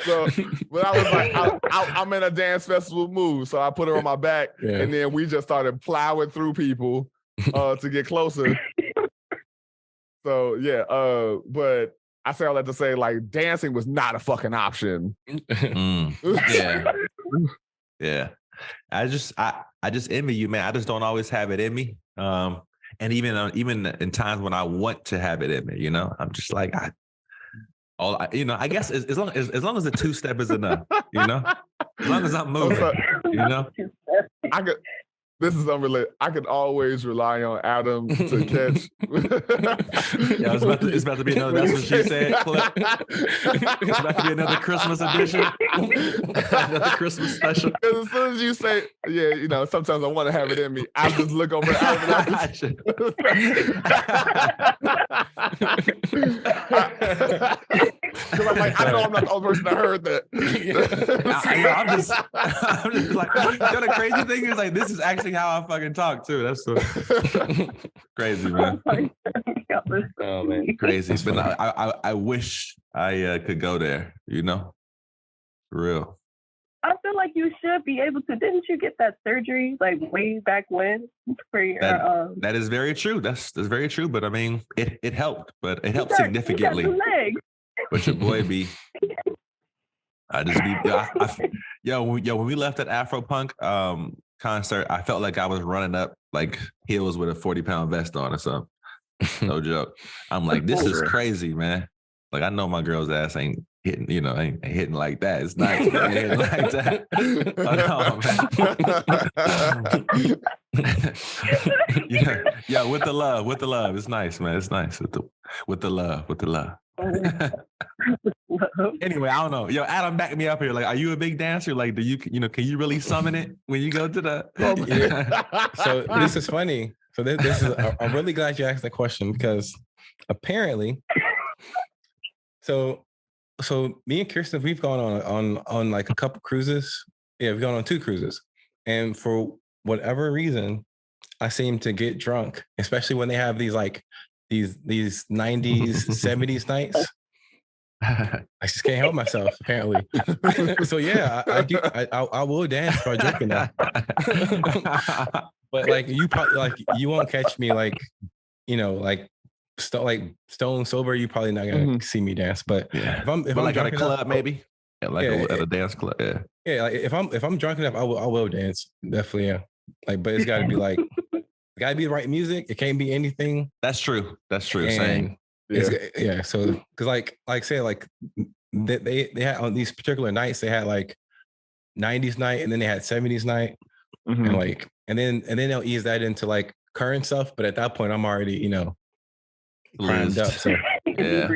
So, but I was like, I'm in a dance festival mood, so I put her on my back, and then we just started plowing through people to get closer. So yeah, but I say all that to say, like, dancing was not a fucking option. Yeah. I just envy you, man. I just don't always have it in me. And even in times when I want to have it in me, you know, I'm just like, I guess as long as the 2-step is enough, you know, as long as I'm moving, you know. This is unrelated. I could always rely on Adam to catch. Yeah, it's about to be another That's What She Said clip. It's about to be another Christmas edition. Another Christmas special. As soon as you say, yeah, you know, sometimes I want to have it in me, I just look over at Adam because I'm like, I know I'm not the only person that heard that. I'm just like, the crazy thing is, like, this is actually how I fucking talk too. That's so crazy, man. Oh man, crazy. But I wish I could go there. You know, for real. I feel like you should be able to. Didn't you get that surgery like way back when? For your that is very true. That's very true. But I mean, it helped. But it helped significantly. But your boy be. I just be when we left at Afro Punk concert, I felt like I was running up like hills with a 40-pound vest on or something. No joke. I'm like, this is crazy, man. Like, I know my girl's ass ain't hitting, you know, ain't hitting like that. It's nice, but ain't hitting like that. Yeah, with the love. It's nice, man. It's nice with the love. Anyway, I don't know. Yo, Adam, back me up here. Like, are you a big dancer? Like, do you can you really summon it when you go to the? So this is funny. So this is. I'm really glad you asked that question because apparently, so me and Kirsten, we've gone on like a couple cruises. Yeah, we've gone on 2 cruises, and for whatever reason, I seem to get drunk, especially when they have these like these 90s 70s nights. I just can't help myself, apparently. So yeah, I will dance if I drink enough. But like you probably like you won't catch me like, you know, like stone sober. You probably not gonna see me dance. But Yeah. if I'm like at a drunk club, enough, maybe. Yeah, like Yeah, at a dance club. Yeah. yeah, like if I'm drunk enough, I will dance. Definitely, yeah. Like, but it's gotta be like gotta be the right music. It can't be anything. That's true. Same. And yeah. So because like say like they had on these particular nights, they had like 90s night and then they had 70s night. And like and then they'll ease that into like current stuff. But at that point, I'm already, you know, primed up. So yeah.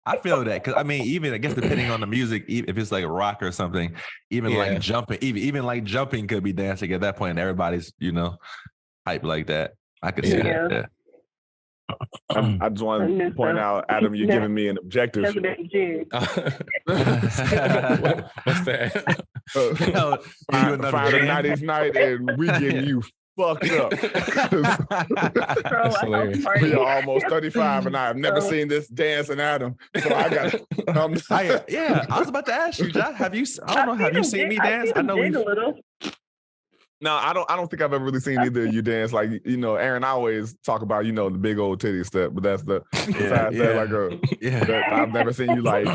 I feel that because I mean, even I guess depending on the music, if it's like rock or something, even like jumping, even like jumping could be dancing at that point. And everybody's, you know, hype like that. I could see that. Yeah. I just want to point out, Adam, you're giving me an objective. What's that? Find a 90s night and we getting you fucked up. We are almost 35 and I have never seen this dance in Adam. So I got yeah, I was about to ask you, Josh, have you seen me dance? I know we a little. No, I don't think I've ever really seen either of you dance. Like, you know, Aaron, I always talk about, you know, the big old titty step, but that's I've never seen you like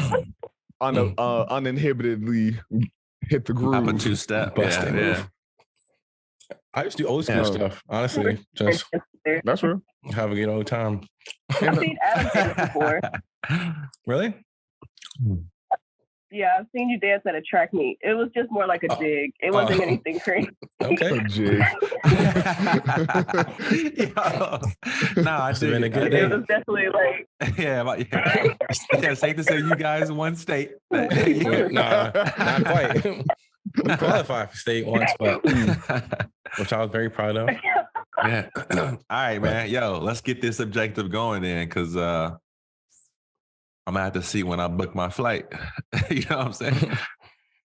uninhibitedly hit the groove. Up a two-step. Yeah. I used to do old school stuff, honestly. Just that's true. Have a good old time. I've seen Adam dance before. Really? Yeah, I've seen you dance at a track meet. It was just more like a jig. It wasn't anything crazy. Okay. A jig. I did. It was definitely like. Yeah, safe to say you guys won state. Nah, not quite. We qualified for state once, but which I was very proud of. Yeah. All right, man. Yo, let's get this objective going then, because I'm gonna have to see when I book my flight. You know what I'm saying?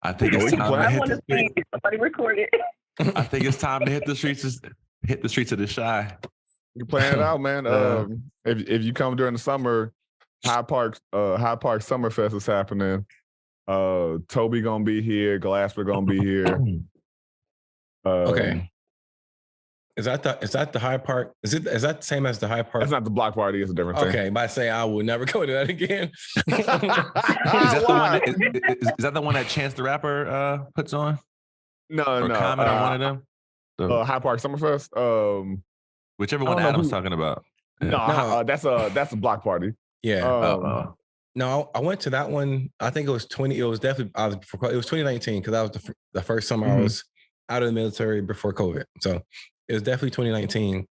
I think it's time to hit the streets. Somebody record it. I think it's time to hit the streets of the Shy. You plan it out, man. If you come during the summer, Hyde Park Summerfest is happening. Toby gonna be here. Glasper gonna be here. Okay. Is that the Hyde Park? Is that the same as the Hyde Park? That's not the block party. It's a different thing. Okay, but I say I will never go to that again. Is that the one that Chance the Rapper puts on? No. Comment on one of them. Hyde Park Summerfest. Whichever one Adam's talking about. Yeah. No, that's a block party. Yeah. No, I went to that one. I think it was 20. It was definitely it was 2019 because that was the first summer I was out of the military before COVID. So it was definitely 2019.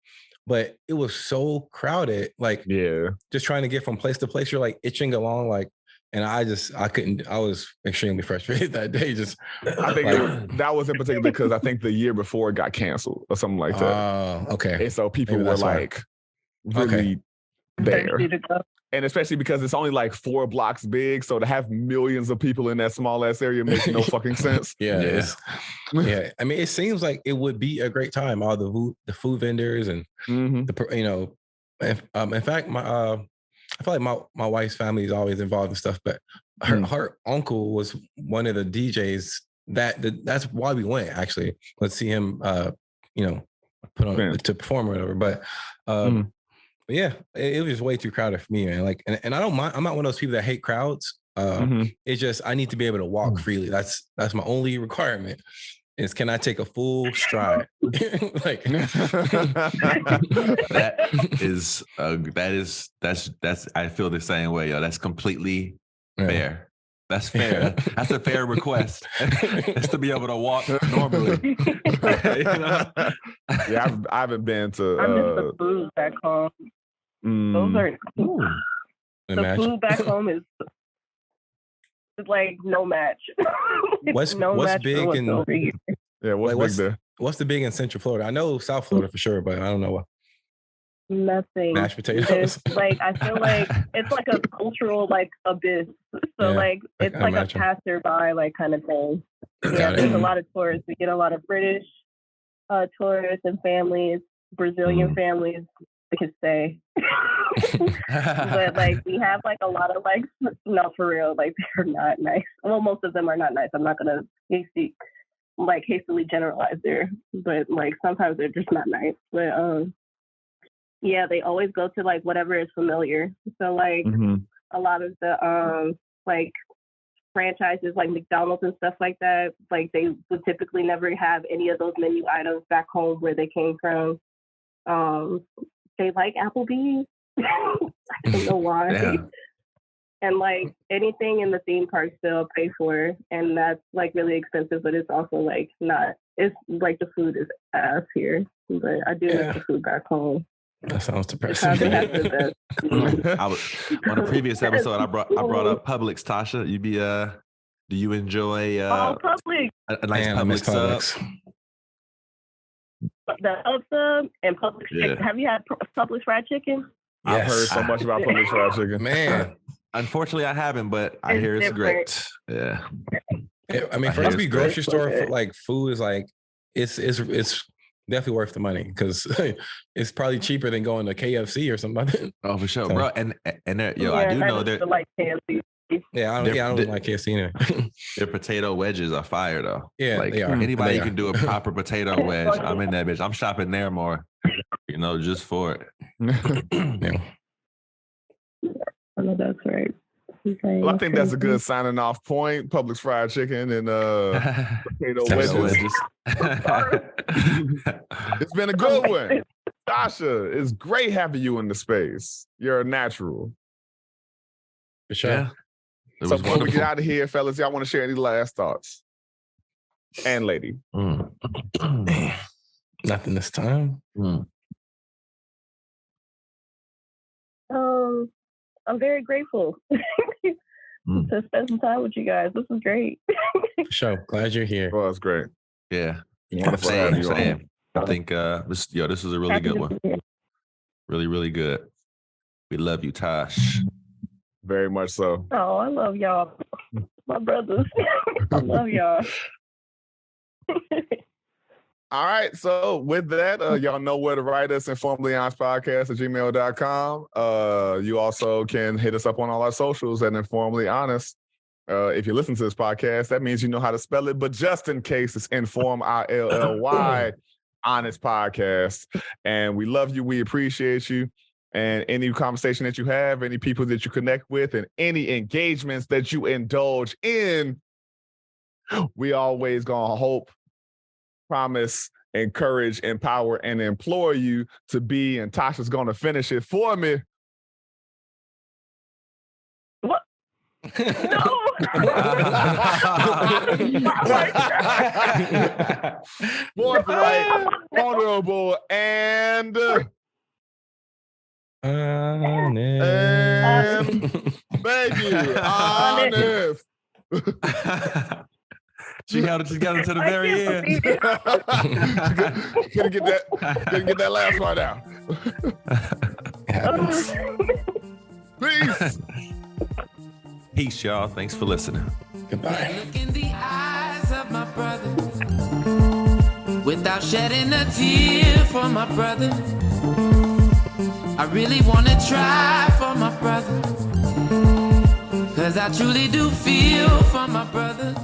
But it was so crowded. Like, just trying to get from place to place. You're like itching along, like, and I couldn't. I was extremely frustrated that day. I think that was in particular because I think the year before it got canceled or something like that. Oh, okay. And so people were like really there. And especially because it's only like 4 blocks big, so to have millions of people in that small ass area makes no fucking sense. Yeah. I mean, it seems like it would be a great time. All the food vendors and in fact, I feel like my wife's family is always involved in stuff, but her uncle was one of the DJs that's why we went. Actually, let's see him. Put on to perform or whatever, but. But yeah, it was way too crowded for me, man. Like, and I don't mind. I'm not one of those people that hate crowds. It's just I need to be able to walk freely. That's my only requirement. Is can I take a full stride? Like that's I feel the same way, yo. That's completely fair. That's fair. That's a fair request. It's to be able to walk normally. Yeah, I haven't been to. I'm just the food back home. Those are the food back home is like no match. What's big in over here. Yeah, what's big there? What's the big in Central Florida? I know South Florida for sure, but I don't know what. Nothing. Mashed potatoes. Like I feel like it's like a cultural like abyss. So like it's like a passerby like kind of thing. Yeah, there's a lot of tourists. We get a lot of British tourists and families, Brazilian families. can say. But like we have like a lot of like, no, for real, like they're not nice. Well, most of them are not nice. I'm not gonna hastily generalize there, but like sometimes they're just not nice. But yeah, they always go to like whatever is familiar. So like a lot of the like franchises like McDonald's and stuff like that, like they would typically never have any of those menu items back home where they came from. They like Applebee's. I don't know why. Yeah. And like anything in the theme parks they'll pay for, and that's like really expensive, but it's also like not, it's like the food is ass here, but I do miss the food back home. That sounds depressing. I was, on a previous episode, I brought up Publix. Tasha, do you enjoy Publix? a nice Publix sub? The sub and Publix chicken. Have you had Publix fried chicken? Yes. I've heard so much about Publix fried chicken. Man, unfortunately, I haven't, but I hear it's great. Yeah. I mean, for us to be grocery store for like food is like it's definitely worth the money because it's probably cheaper than going to KFC or something. Oh, for sure, bro. And I do know that like KFC. Yeah, I don't like KFC either. Their potato wedges are fire though. Yeah, like they are. Anybody can do a proper potato wedge. I'm in that bitch. I'm shopping there more, just for it. Yeah. I know that's right. Well, I think that's a good signing off point. Publix fried chicken and potato wedges. It's been a good one. Tasha, it's great having you in the space. You're a natural. For sure. Yeah. So before we get out of here, fellas, y'all want to share any last thoughts? And lady. Nothing this time. I'm very grateful to spend some time with you guys. This is great. For sure. Glad you're here. Well, it's great. Yeah. Wonderful having you on. I think this is a really good one. Really, really good. We love you, Tosh. Very much so. Oh, I love y'all. My brothers. I love y'all. All right. So with that, y'all know where to write us, informally.honestpodcast@gmail.com. You also can hit us up on all our socials at Informally Honest. If you listen to this podcast, that means you know how to spell it. But just in case, it's InformILLY Honest Podcast. And we love you. We appreciate you. And any conversation that you have, any people that you connect with, and any engagements that you indulge in, we always gonna hope, promise, encourage, empower, and implore you to be, and Tasha's gonna finish it for me. What? No. Forthright, vulnerable, and honest. Thank you, honest. She held it together to the very end. Gonna get that last one out. Peace. Peace, y'all. Thanks for listening. Goodbye. Look in the eyes of my brother without shedding a tear for my brother. I really wanna try for my brother, 'cause I truly do feel for my brother.